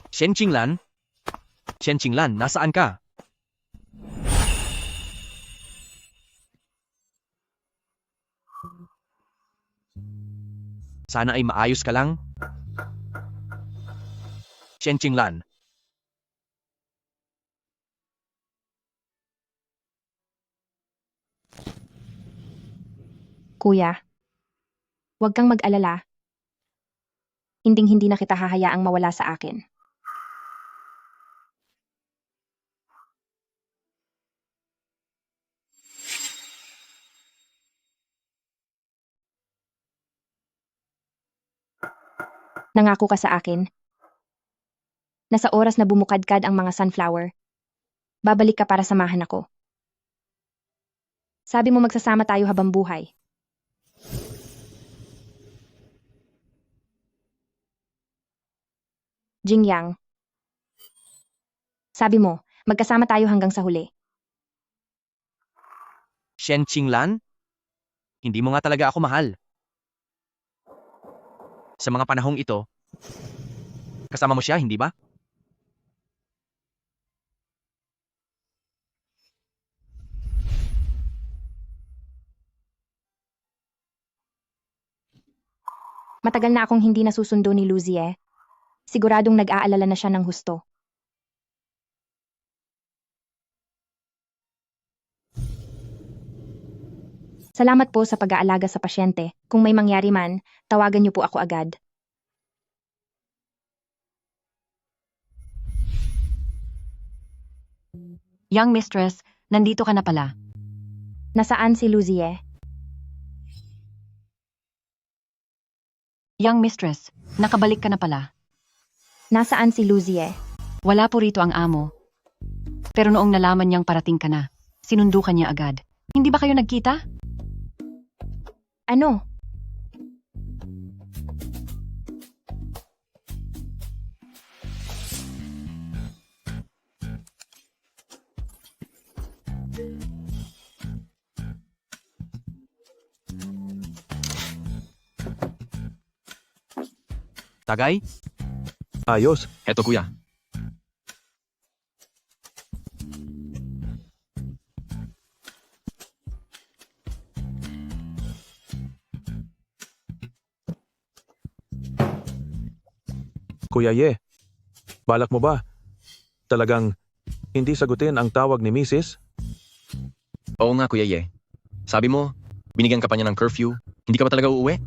Shen Qinglan? Shen Qinglan, nasaan ka? Sana ay maayos ka lang. Shen Qinglan. Kuya, huwag kang mag-alala. Hinding-hindi na kita hahayaang mawala sa akin. Nangako ka sa akin na sa oras na bumukadkad ang mga sunflower, babalik ka para samahan ako. Sabi mo magsasama tayo habang buhay. Jingyang, sabi mo, magkasama tayo hanggang sa huli. Shen Qinglan? Hindi mo nga talaga ako mahal. Sa mga panahong ito, kasama mo siya, hindi ba? Matagal na akong hindi nasusundo ni Luzie. Siguradong nag-aalala na siya ng husto. Salamat po sa pag-aalaga sa pasyente. Kung may mangyari man, tawagan niyo po ako agad. Young mistress, nandito ka na pala. Nasaan si Luzie? Young mistress, nakabalik ka na pala. Nasaan si Luzie? Wala po rito ang amo. Pero noong nalaman niyang parating ka na, sinundo ka niya agad. Hindi ba kayo nagkita? Ano? Tagay? Ayos. Heto, kuya. Kuya Ye, balak mo ba? talagang hindi sagutin ang tawag ni Mrs.? Oo nga, Kuya Ye. Sabi mo, binigyan ka pa niya ng curfew. Hindi ka ba talaga uuwi?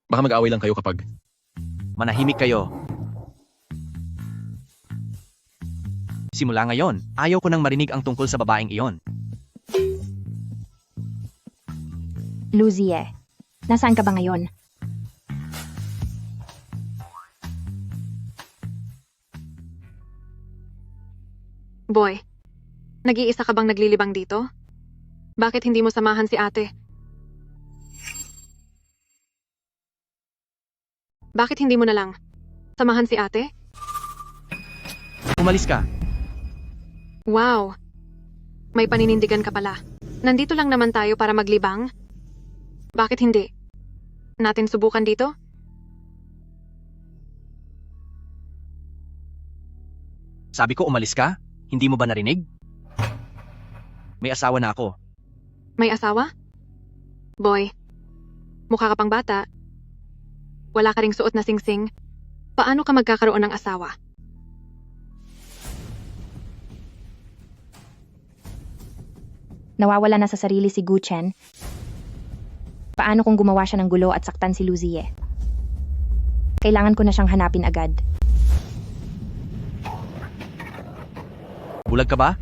Baka mag-away lang kayo kapag... Manahimik kayo. Simula ngayon, ayaw ko nang marinig ang tungkol sa babaeng iyon. Luzie, nasaan ka ba ngayon? Boy, nag-iisa ka bang naglilibang dito? Bakit hindi mo samahan si ate? Bakit hindi mo na lang samahan si ate? Umalis ka. Wow, may paninindigan ka pala. Nandito lang naman tayo para maglibang. Bakit hindi? Natin subukan dito? Sabi ko umalis ka? Hindi mo ba narinig? May asawa na ako. May asawa? Boy, mukha ka pang bata. Wala ka ring suot na singsing. Paano ka magkakaroon ng asawa? Nawawala na sa sarili si Guchen. Paano kung gumawa siya ng gulo at saktan si Luzie? Kailangan ko na siyang hanapin agad. Bulag ka ba?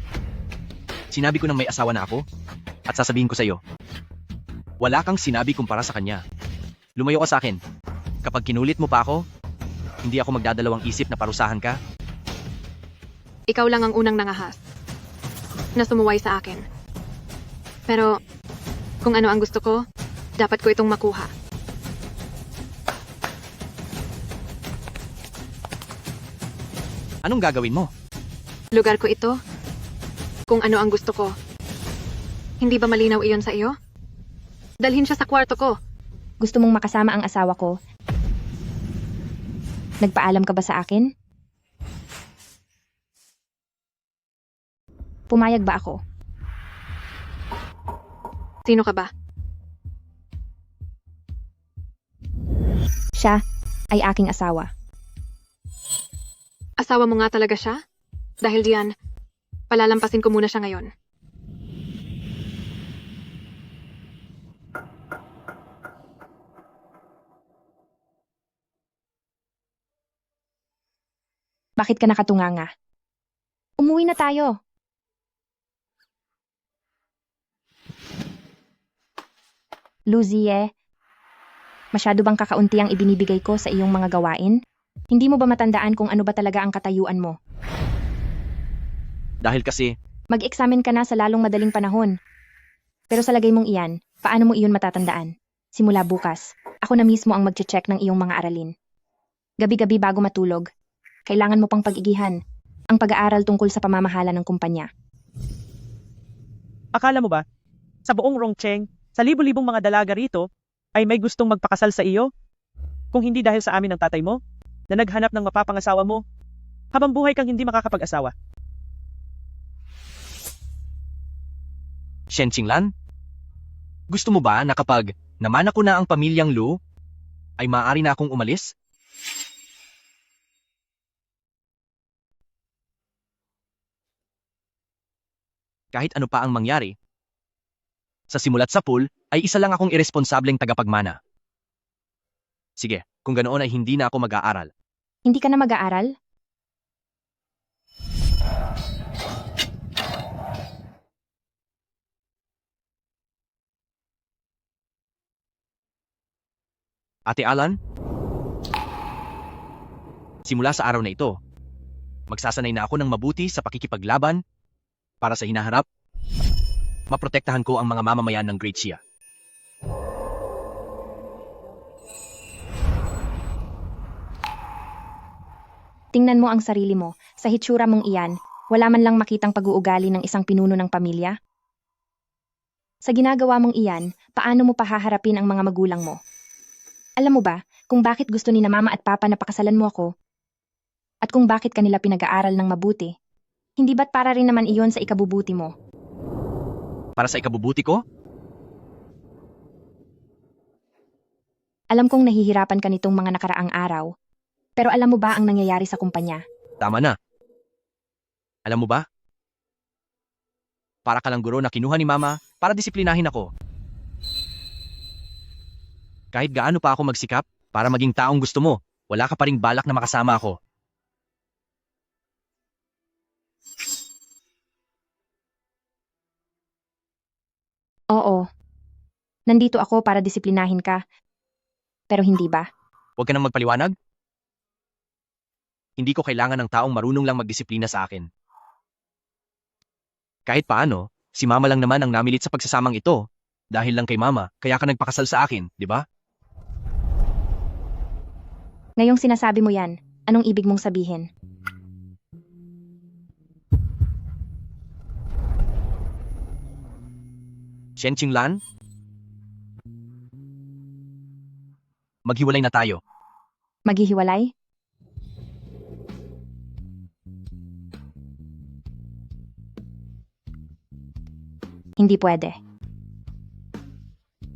Sinabi ko nang may asawa na ako at sasabihin ko sa iyo. Wala kang sinabi kumpara sa kanya. Lumayo ka sa akin. Kapag kinulit mo pa ako, hindi ako magdadalawang isip na parusahan ka. Ikaw lang ang unang nangahas na sumuway sa akin. Pero kung ano ang gusto ko, dapat ko itong makuha. Anong gagawin mo? Lugar ko ito. Kung ano ang gusto ko. Hindi ba malinaw iyon sa iyo? Dalhin siya sa kwarto ko. Gusto mong makasama ang asawa ko? Nagpaalam ka ba sa akin? Pumayag ba ako? Sino ka ba? Siya ay aking asawa. Asawa mo nga talaga siya? Dahil diyan, palalampasin ko muna siya ngayon. Bakit ka nakatunganga? Umuwi na tayo. Luzie, masyado bang kakaunti ang ibinibigay ko sa iyong mga gawain? Hindi mo ba matandaan kung ano ba talaga ang katayuan mo? Dahil kasi, Mag-examine ka na sa lalong madaling panahon. Pero sa lagay mong iyan, paano mo iyon matatandaan? Simula bukas, ako na mismo ang mag-check ng iyong mga aralin. Gabi-gabi bago matulog, kailangan mo pang pag-igihan ang pag-aaral tungkol sa pamamahala ng kumpanya. Akala mo ba, sa buong Rongcheng, sa libo-libong mga dalaga rito, ay may gustong magpakasal sa iyo? Kung hindi dahil sa amin ng tatay mo, na naghanap ng mapapangasawa mo, habang buhay kang hindi makakapag-asawa. Shen Qinglan? Gusto mo ba na kapag namana ko na ang pamilyang Lu, ay maaari na akong umalis? Kahit ano pa ang mangyari, sa simulat sa pool, ay isa lang akong iresponsableng tagapagmana. Sige, kung ganoon ay hindi na ako mag-aaral. Hindi ka na mag-aaral? Ate Alan? Simula sa araw na ito, magsasanay na ako ng mabuti sa pakikipaglaban para sa hinaharap, maprotektahan ko ang mga mamamayan ng Great Xia. Tingnan mo ang sarili mo. Sa hitsura mong iyan, wala man lang makitang pag-uugali ng isang pinuno ng pamilya. Sa ginagawa mong iyan, paano mo pahaharapin ang mga magulang mo? Alam mo ba kung bakit gusto ni na mama at papa na pakasalan mo ako? At kung bakit kanila pinag-aaral ng mabuti? Hindi ba't para rin naman iyon sa ikabubuti mo? Para sa ikabubuti ko? Alam kong nahihirapan ka nitong mga nakaraang araw. Pero alam mo ba ang nangyayari sa kumpanya? Tama na. Alam mo ba? Para ka lang guro na kinuha ni mama para disiplinahin ako. Kahit gaano pa ako magsikap para maging taong gusto mo, wala ka pa ring balak na makasama ako. Oo. Nandito ako para disiplinahin ka. Pero hindi ba? Huwag ka nang magpaliwanag. Hindi ko kailangan ng taong marunong lang magdisiplina sa akin. Kahit paano, si mama lang naman ang namilit sa pagsasamang ito. Dahil lang kay mama, kaya ka nagpakasal sa akin, di ba? Ngayong sinasabi mo yan, anong ibig mong sabihin? Shen Qinglan? Maghiwalay na tayo. Maghihiwalay? Hindi pwede.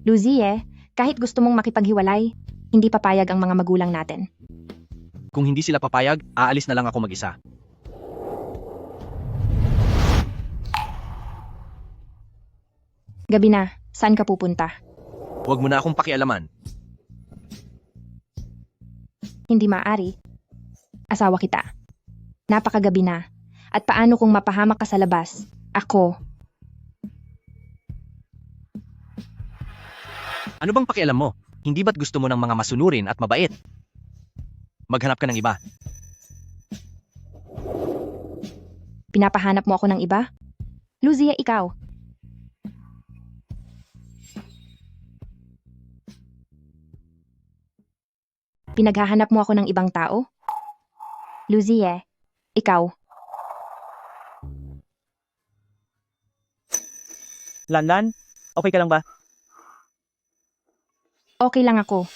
Luzie, kahit gusto mong makipaghiwalay, hindi papayag ang mga magulang natin. Kung hindi sila papayag, aalis na lang ako mag-isa. Gabi na, saan ka pupunta? Huwag mo na akong pakialaman. Hindi maaari. Asawa kita. Napakagabi na. At paano kung mapahamak ka sa labas? Ako. Ano bang pakialam mo? Hindi ba't gusto mo ng mga masunurin at mabait? Maghanap ka ng iba. Pinapahanap mo ako ng iba? Luzia, ikaw. Pinaghahanap mo ako ng ibang tao? Luzie, ikaw. Lanlan, okay ka lang ba? Okay lang ako.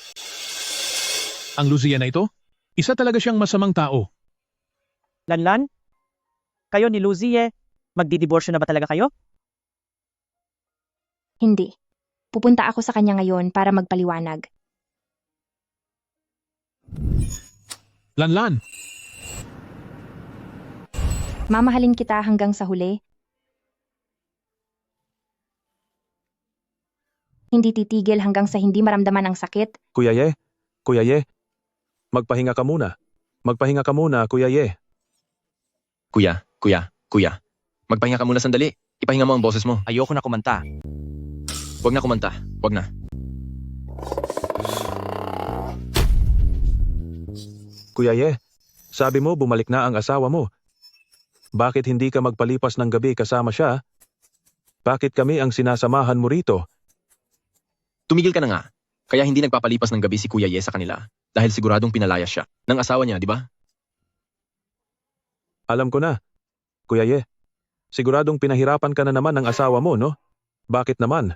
Ang Luzia na ito? Isa talaga siyang masamang tao. Lanlan? Kayo ni Luzie, magdidiborsyo na ba talaga kayo? Hindi. Pupunta ako sa kanya ngayon para magpaliwanag. Lanlan, Mamahalin kita hanggang sa huli. Hindi titigil hanggang sa hindi maramdaman ang sakit. Kuya Ye, magpahinga ka muna. Magpahinga ka muna, Kuya Ye. Kuya. Magpahinga ka muna sandali. Ipahinga mo ang boses mo. Ayoko na kumanta. Huwag na kumanta. Huwag na. Kuya Ye, sabi mo bumalik na ang asawa mo. Bakit hindi ka magpalipas ng gabi kasama siya? Bakit kami ang sinasamahan mo rito? Tumigil ka na nga. Kaya hindi nagpapalipas ng gabi si Kuya Ye sa kanila. Dahil siguradong pinalayas siya. Ng asawa niya, di ba? Alam ko na. Kuya Ye, siguradong pinahirapan ka na naman ng asawa mo, no? Bakit naman?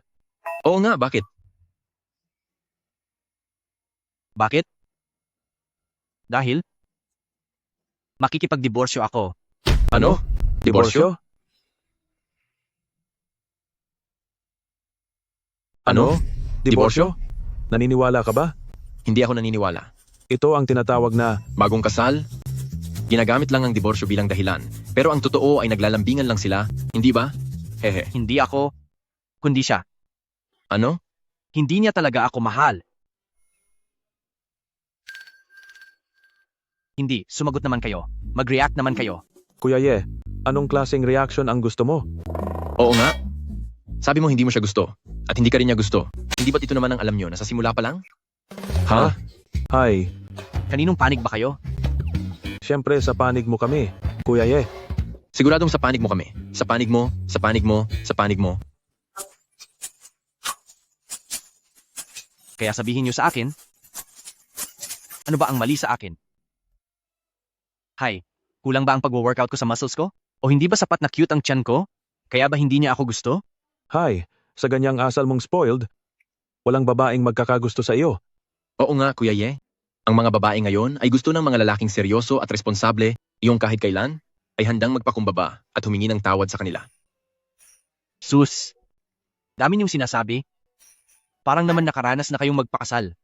Oo nga, bakit? Bakit? Dahil? Makikipagdiborsyo ako. Ano? Diborsyo? Ano? Diborsyo? Naniniwala ka ba? Hindi ako naniniwala. Ito ang tinatawag na Bagong kasal? Ginagamit lang ang diborsyo bilang dahilan. Pero ang totoo ay naglalambingan lang sila. Hindi ba? Hehe. Hindi ako, kundi siya. Ano? Hindi niya talaga ako mahal. Hindi, sumagot naman kayo. Mag-react naman kayo. Kuya Ye, anong klaseng reaction ang gusto mo? Oo nga. Sabi mo hindi mo siya gusto. At hindi ka rin niya gusto. Hindi ba't ito naman ang alam niyo na sa simula pa lang? Ha? Hi. Kaninong panig ba kayo? Siyempre sa panig mo kami, Kuya Ye. Siguradong sa panig mo kami. Sa panig mo, sa panig mo, sa panig mo. Kaya sabihin niyo sa akin, ano ba ang mali sa akin? Hay, kulang ba ang pag-workout ko sa muscles ko? O hindi ba sapat na cute ang tiyan ko? Kaya ba hindi niya ako gusto? Hi, sa ganyang asal mong spoiled, walang babaeng magkakagusto sa iyo. Oo nga, Kuya Ye. Ang mga babae ngayon ay gusto ng mga lalaking seryoso at responsable, yung kahit kailan ay handang magpakumbaba at humingi ng tawad sa kanila. Sus, dami niyong sinasabi. Parang naman nakaranas na kayong magpakasal.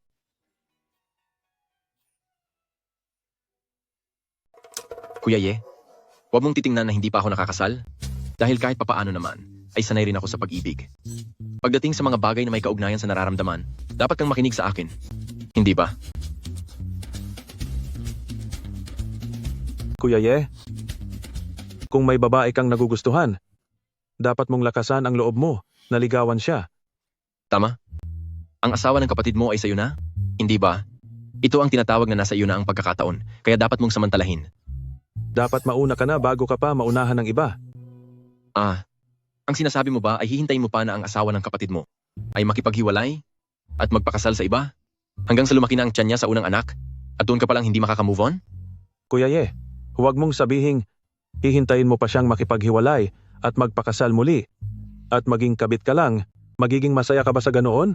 Kuya Ye, Huwag mong titingnan na hindi pa ako nakakasal. Dahil kahit papaano naman, ay sanay rin ako sa pag-ibig. Pagdating sa mga bagay na may kaugnayan sa nararamdaman, dapat kang makinig sa akin. Hindi ba? Kuya Ye, kung may babae kang nagugustuhan, dapat mong lakasan ang loob mo na ligawan siya. Tama? Ang asawa ng kapatid mo ay sa'yo na? Hindi ba? Ito ang tinatawag na nasa iyo na ang pagkakataon, kaya dapat mong samantalahin. Dapat mauna ka na bago ka pa maunahan ng iba. Ang sinasabi mo ba ay hihintayin mo pa na ang asawa ng kapatid mo ay makipaghiwalay at magpakasal sa iba? Hanggang sa lumaki na ang tiyan niya sa unang anak at doon ka palang hindi makaka-move on? Kuya Ye, huwag mong sabihing hihintayin mo pa siyang makipaghiwalay at magpakasal muli at maging kabit ka lang. Magiging masaya ka ba sa ganoon?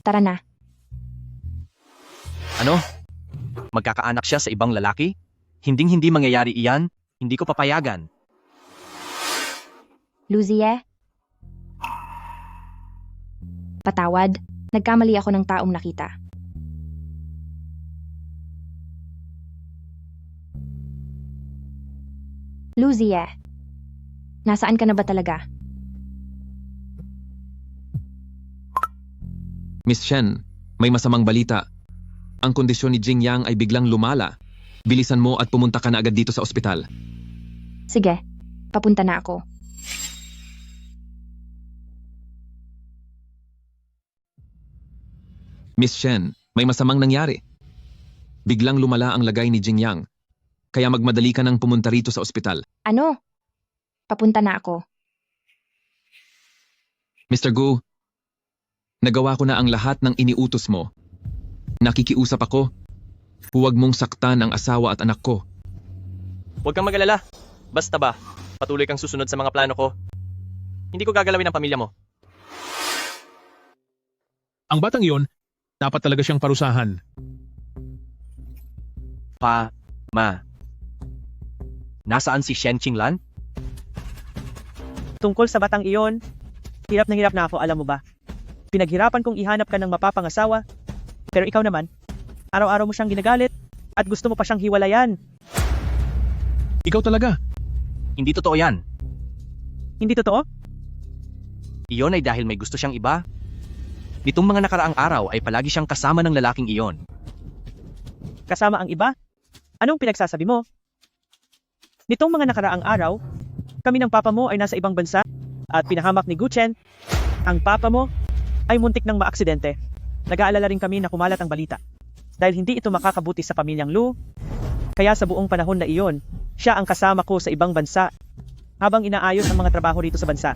Tara na. Ano? Magkakaanak siya sa ibang lalaki? Hinding-hindi mangyayari iyan, hindi ko papayagan. Luzie? Patawad, nagkamali ako ng taong nakita. Luzie, nasaan ka na ba talaga? Miss Shen, may masamang balita. Ang kondisyon ni Jing Yang ay biglang lumala. Bilisan mo at pumunta ka na agad dito sa ospital. Sige, papunta na ako. Miss Shen, may masamang nangyari. Biglang lumala ang lagay ni Jing Yang. Kaya magmadali ka nang pumunta rito sa ospital. Ano? Papunta na ako. Mr. Gu, nagawa ko na ang lahat ng iniutos mo. Nakikiusap ako. Huwag mong saktan ang asawa at anak ko. Huwag kang mag-alala. Basta ba, patuloy kang susunod sa mga plano ko. Hindi ko gagalawin ang pamilya mo. Ang batang iyon, dapat talaga siyang parusahan. Nasaan si Shen Qinglan? Tungkol sa batang iyon, hirap na ako, alam mo ba? Pinaghirapan kong ihanap ka ng mapapangasawa, pero ikaw naman, araw-araw mo siyang ginagalit at gusto mo pa siyang hiwalayan. Ikaw talaga. Hindi totoo yan. Hindi totoo? Iyon ay dahil may gusto siyang iba. Nitong mga nakaraang araw ay palagi siyang kasama ng lalaking iyon. Kasama ang iba? Anong pinagsasabi mo? Nitong mga nakaraang araw, kami ng papa mo ay nasa ibang bansa at pinahamak ni Guchen. Ang papa mo ay muntik ng maaksidente. Nag-aalala rin kami na kumalat ang balita. Dahil hindi ito makakabuti sa pamilyang Lu, kaya sa buong panahon na iyon, siya ang kasama ko sa ibang bansa habang inaayos ang mga trabaho rito sa bansa.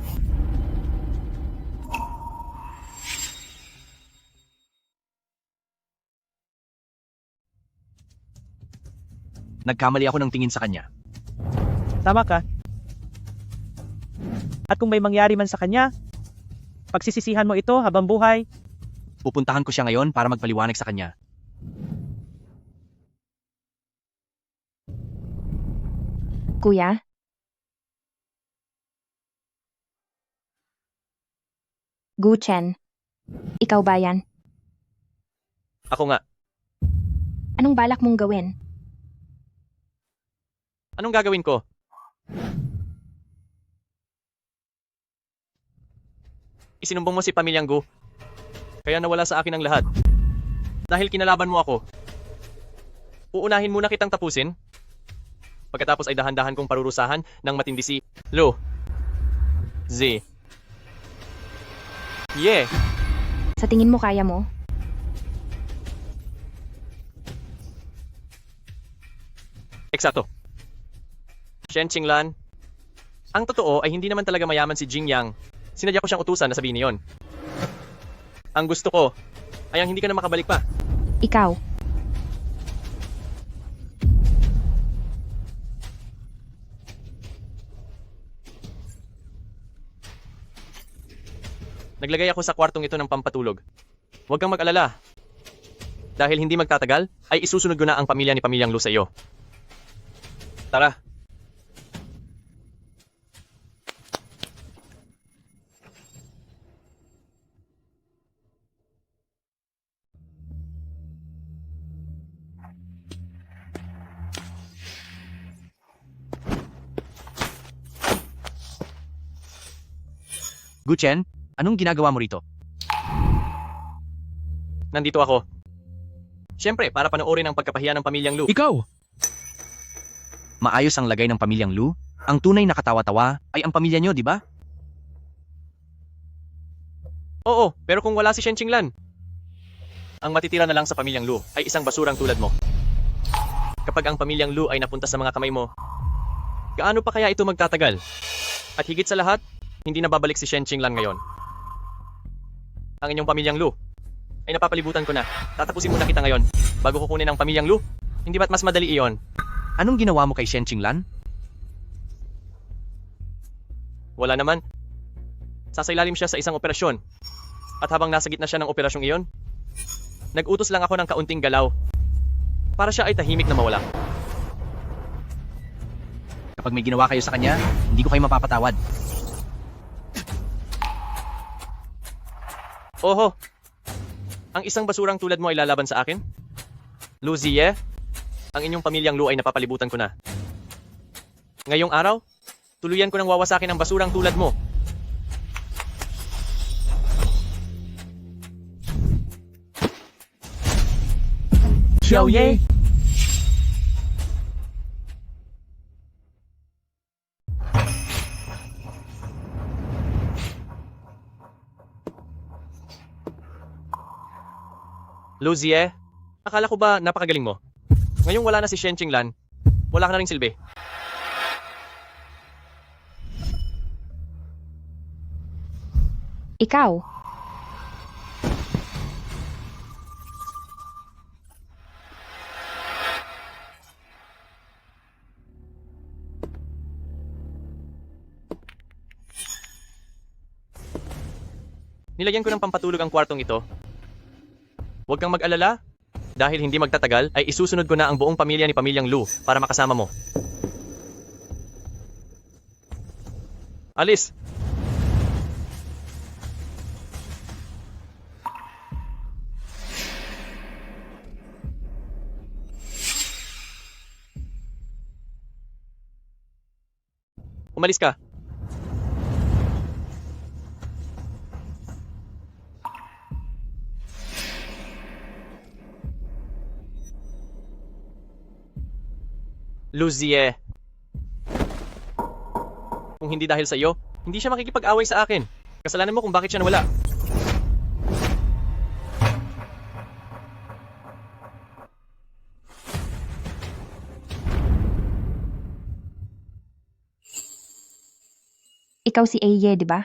Nagkamali ako ng tingin sa kanya. Tama ka. At kung may mangyari man sa kanya, pagsisisihan mo ito habang buhay. Pupuntahan ko siya ngayon para magpaliwanag sa kanya. Kuya? Guchen, ikaw ba yan? Ako nga. Anong balak mong gawin? Anong gagawin ko? Isinumbong mo si pamilyang Gu. Kaya nawala sa akin ang lahat. Dahil kinalaban mo ako. Uunahin muna kitang tapusin. Pagkatapos ay dahan-dahan kong parurusahan ng matindi si Lu. Z. Yeah. Sa tingin mo kaya mo? Eksakto. Shen Qinglan. Ang totoo ay hindi naman talaga mayaman si Jing Yang. Sinadya ko siyang utusan na sabihin niyon. Ang gusto ko ay ang hindi ka na makabalik pa. Ikaw. Naglagay ako sa kwartong ito ng pampatulog. Huwag kang mag-alala. Dahil hindi magtatagal, ay isusunod ko na ang pamilya ni Pamilyang Lu sa iyo. Tara. Guchen, anong ginagawa mo rito? Nandito ako. Siyempre, para panoorin ang pagkapahiya ng pamilyang Lu. Ikaw! Maayos ang lagay ng pamilyang Lu. Ang tunay na katawa-tawa ay ang pamilya nyo, di ba? Oo, pero kung wala si Shen Qinglan, ang matitira na lang sa pamilyang Lu ay isang basurang tulad mo. Kapag ang pamilyang Lu ay napunta sa mga kamay mo, gaano pa kaya ito magtatagal? At higit sa lahat, hindi na babalik si Shen Qinglan ngayon. Ang inyong pamilyang Lu ay napapalibutan ko na. Tatapusin muna kita ngayon bago kukunin ang pamilyang Lu. Hindi ba't mas madali iyon? Anong ginawa mo kay Shen Qinglan? Wala naman. Sasailalim siya sa isang operasyon. At habang nasa gitna siya ng operasyong iyon, nag-utos lang ako ng kaunting galaw para siya ay tahimik na mawala. Kapag may ginawa kayo sa kanya, hindi ko kayo mapapatawad. Oho, ang isang basurang tulad mo ay lalaban sa akin? Lu Ziye, ang inyong pamilyang Lu ay napapalibutan ko na. Ngayong araw, tuluyan ko nang wawasakin ang basurang tulad mo. Xiao Ye! Lu Ziye, akala ko ba napakagaling mo? Ngayong wala na si Shen Qinglan, wala ka na ring silbi. Ikaw. Nilagyan ko ng pampatulog ang kwartong ito. Huwag kang mag-alala. Dahil hindi magtatagal, ay isusunod ko na ang buong pamilya ni Pamilyang Lu para makasama mo. Alis! Umalis ka. Lu Ziye. Kung hindi dahil sa iyo, hindi siya makikipag-away sa akin. Kasalanan mo kung bakit siya nawala. Ikaw si Aye, di ba?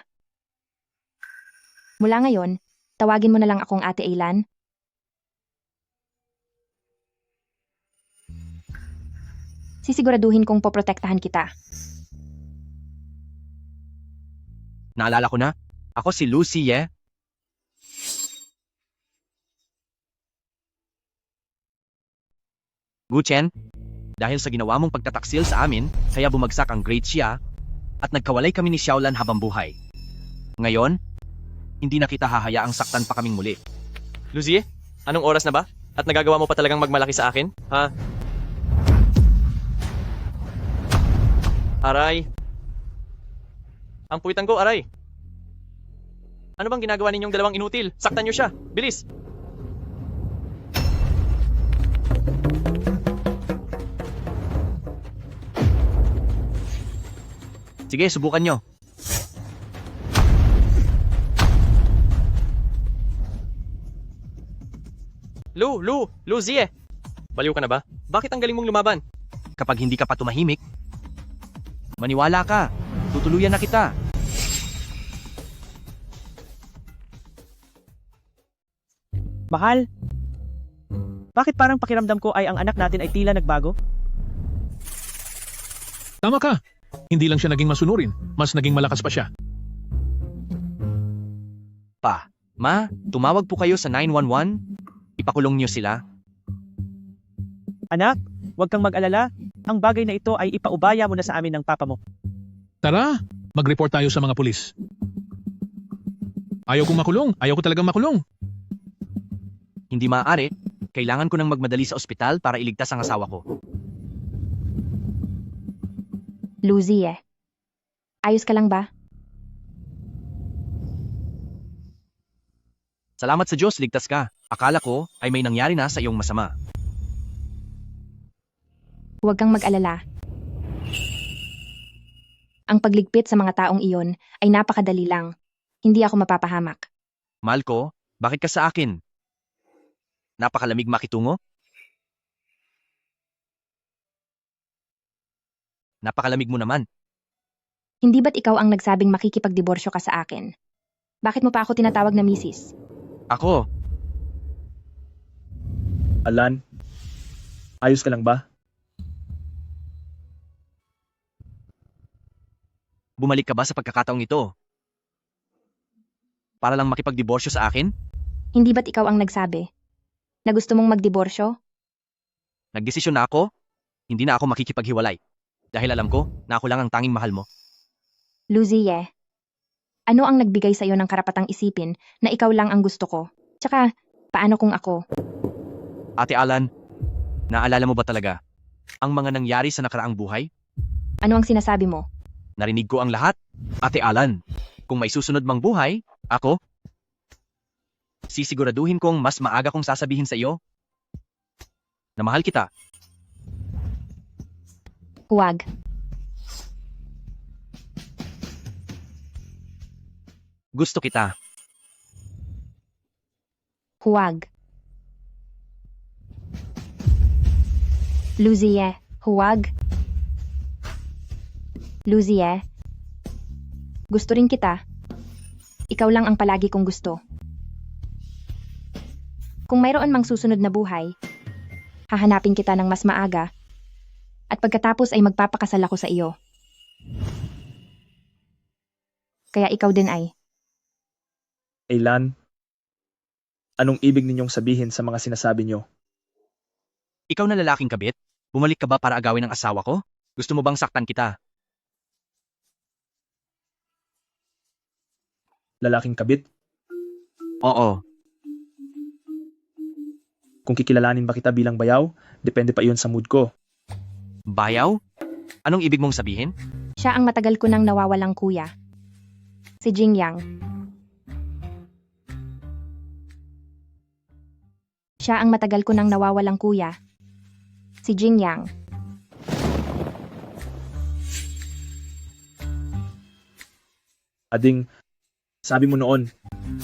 Mula ngayon, tawagin mo na lang akong Ate Aylan. Sisiguraduhin kong poprotektahan kita. Naalala ko na, ako si Lu Ziye. Guchen, dahil sa ginawa mong pagtataksil sa amin, kaya bumagsak ang grade siya at nagkawalay kami ni Xiaolan habang buhay. Ngayon, hindi na kita hahayaang saktan pa kaming muli. Lu Ziye, anong oras na ba? At nagagawa mo pa talagang magmalaki sa akin? Ha? Aray. Ang puwitan ko, aray. Ano bang ginagawa ninyong dalawang inutil? Saktan niyo siya. Bilis! Sige, subukan nyo. Lu Ziye! Baliw ka na ba? Bakit ang galing mong lumaban? Kapag hindi ka pa tumahimik, maniwala ka. Tutuluyan na kita. Mahal, bakit parang pakiramdam ko ay ang anak natin ay tila nagbago? Tama ka. Hindi lang siya naging masunurin, mas naging malakas pa siya. Pa, ma, tumawag po kayo sa 911. Ipakulong niyo sila. Anak, huwag kang mag-alala. Ang bagay na ito ay ipaubaya mo na sa amin ng papa mo. Tara, mag-report tayo sa mga pulis. Ayaw kong makulong. Ayaw ko talagang makulong. Hindi maaari. Kailangan ko nang magmadali sa ospital para iligtas ang asawa ko. Lu Ziye. Ayos ka lang ba? Salamat sa Diyos, ligtas ka. Akala ko ay may nangyari na sa iyong masama. Huwag kang mag-alala. Ang pagligpit sa mga taong iyon ay napakadali lang. Hindi ako mapapahamak. Mahal ko, bakit ka sa akin? Napakalamig makitungo? Napakalamig mo naman. Hindi ba't ikaw ang nagsabing makikipagdiborsyo ka sa akin? Bakit mo pa ako tinatawag na misis? Ako, Alan, ayos ka lang ba? bumalik ka ba sa pagkakataong ito? Para lang makipagdiborsyo sa akin? Hindi ba't ikaw ang nagsabi na gusto mong magdiborsyo? Nagdesisyon na ako, hindi na ako makikipaghiwalay. Dahil alam ko na ako lang ang tanging mahal mo. Luzie, ano ang nagbigay sa iyo ng karapatang isipin na ikaw lang ang gusto ko? Tsaka, paano kung ako? Ate Alan, naalala mo ba talaga ang mga nangyari sa nakaraang buhay? Ano ang sinasabi mo? Narinig ko ang lahat. Ate Alan, kung may susunod mang buhay, ako, sisiguraduhin kong mas maaga kong sasabihin sa iyo na mahal kita. Huwag. Gusto kita. Huwag. Luzie, huwag. Luzie, gusto rin kita. Ikaw lang ang palagi kong gusto. Kung mayroon mang susunod na buhay, hahanapin kita ng mas maaga at pagkatapos ay magpapakasal ako sa iyo. Kaya ikaw din ay. Aylan, anong ibig ninyong sabihin sa mga sinasabi nyo? Ikaw na lalaking kabit, bumalik ka ba para agawin ang asawa ko? Gusto mo bang saktan kita? Lalaking kabit? Oo. Kung kikilalanin ba kita bilang bayaw, depende pa iyon sa mood ko. Bayaw? Anong ibig mong sabihin? Siya ang matagal ko nang nawawalang kuya. Si Jingyang. Siya ang matagal ko nang nawawalang kuya. Si Jingyang. Ading, sabi mo noon,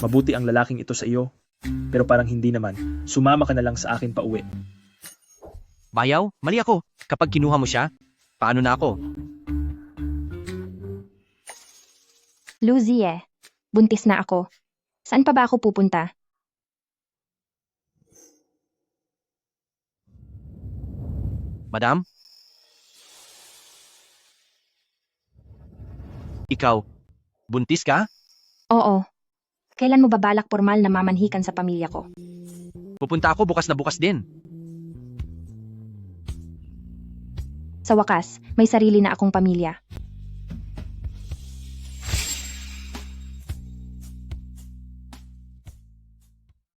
mabuti ang lalaking ito sa iyo. Pero parang hindi naman. Sumama ka na lang sa akin pa uwi. Bayaw? Mali ako. Kapag kinuha mo siya, paano na ako? Luzie, buntis na ako. Saan pa ba ako pupunta? Madam? Ikaw, buntis ka? Oo. Kailan mo babalak formal na mamanhikan sa pamilya ko? Pupunta ako bukas na bukas din. Sa wakas, may sarili na akong pamilya.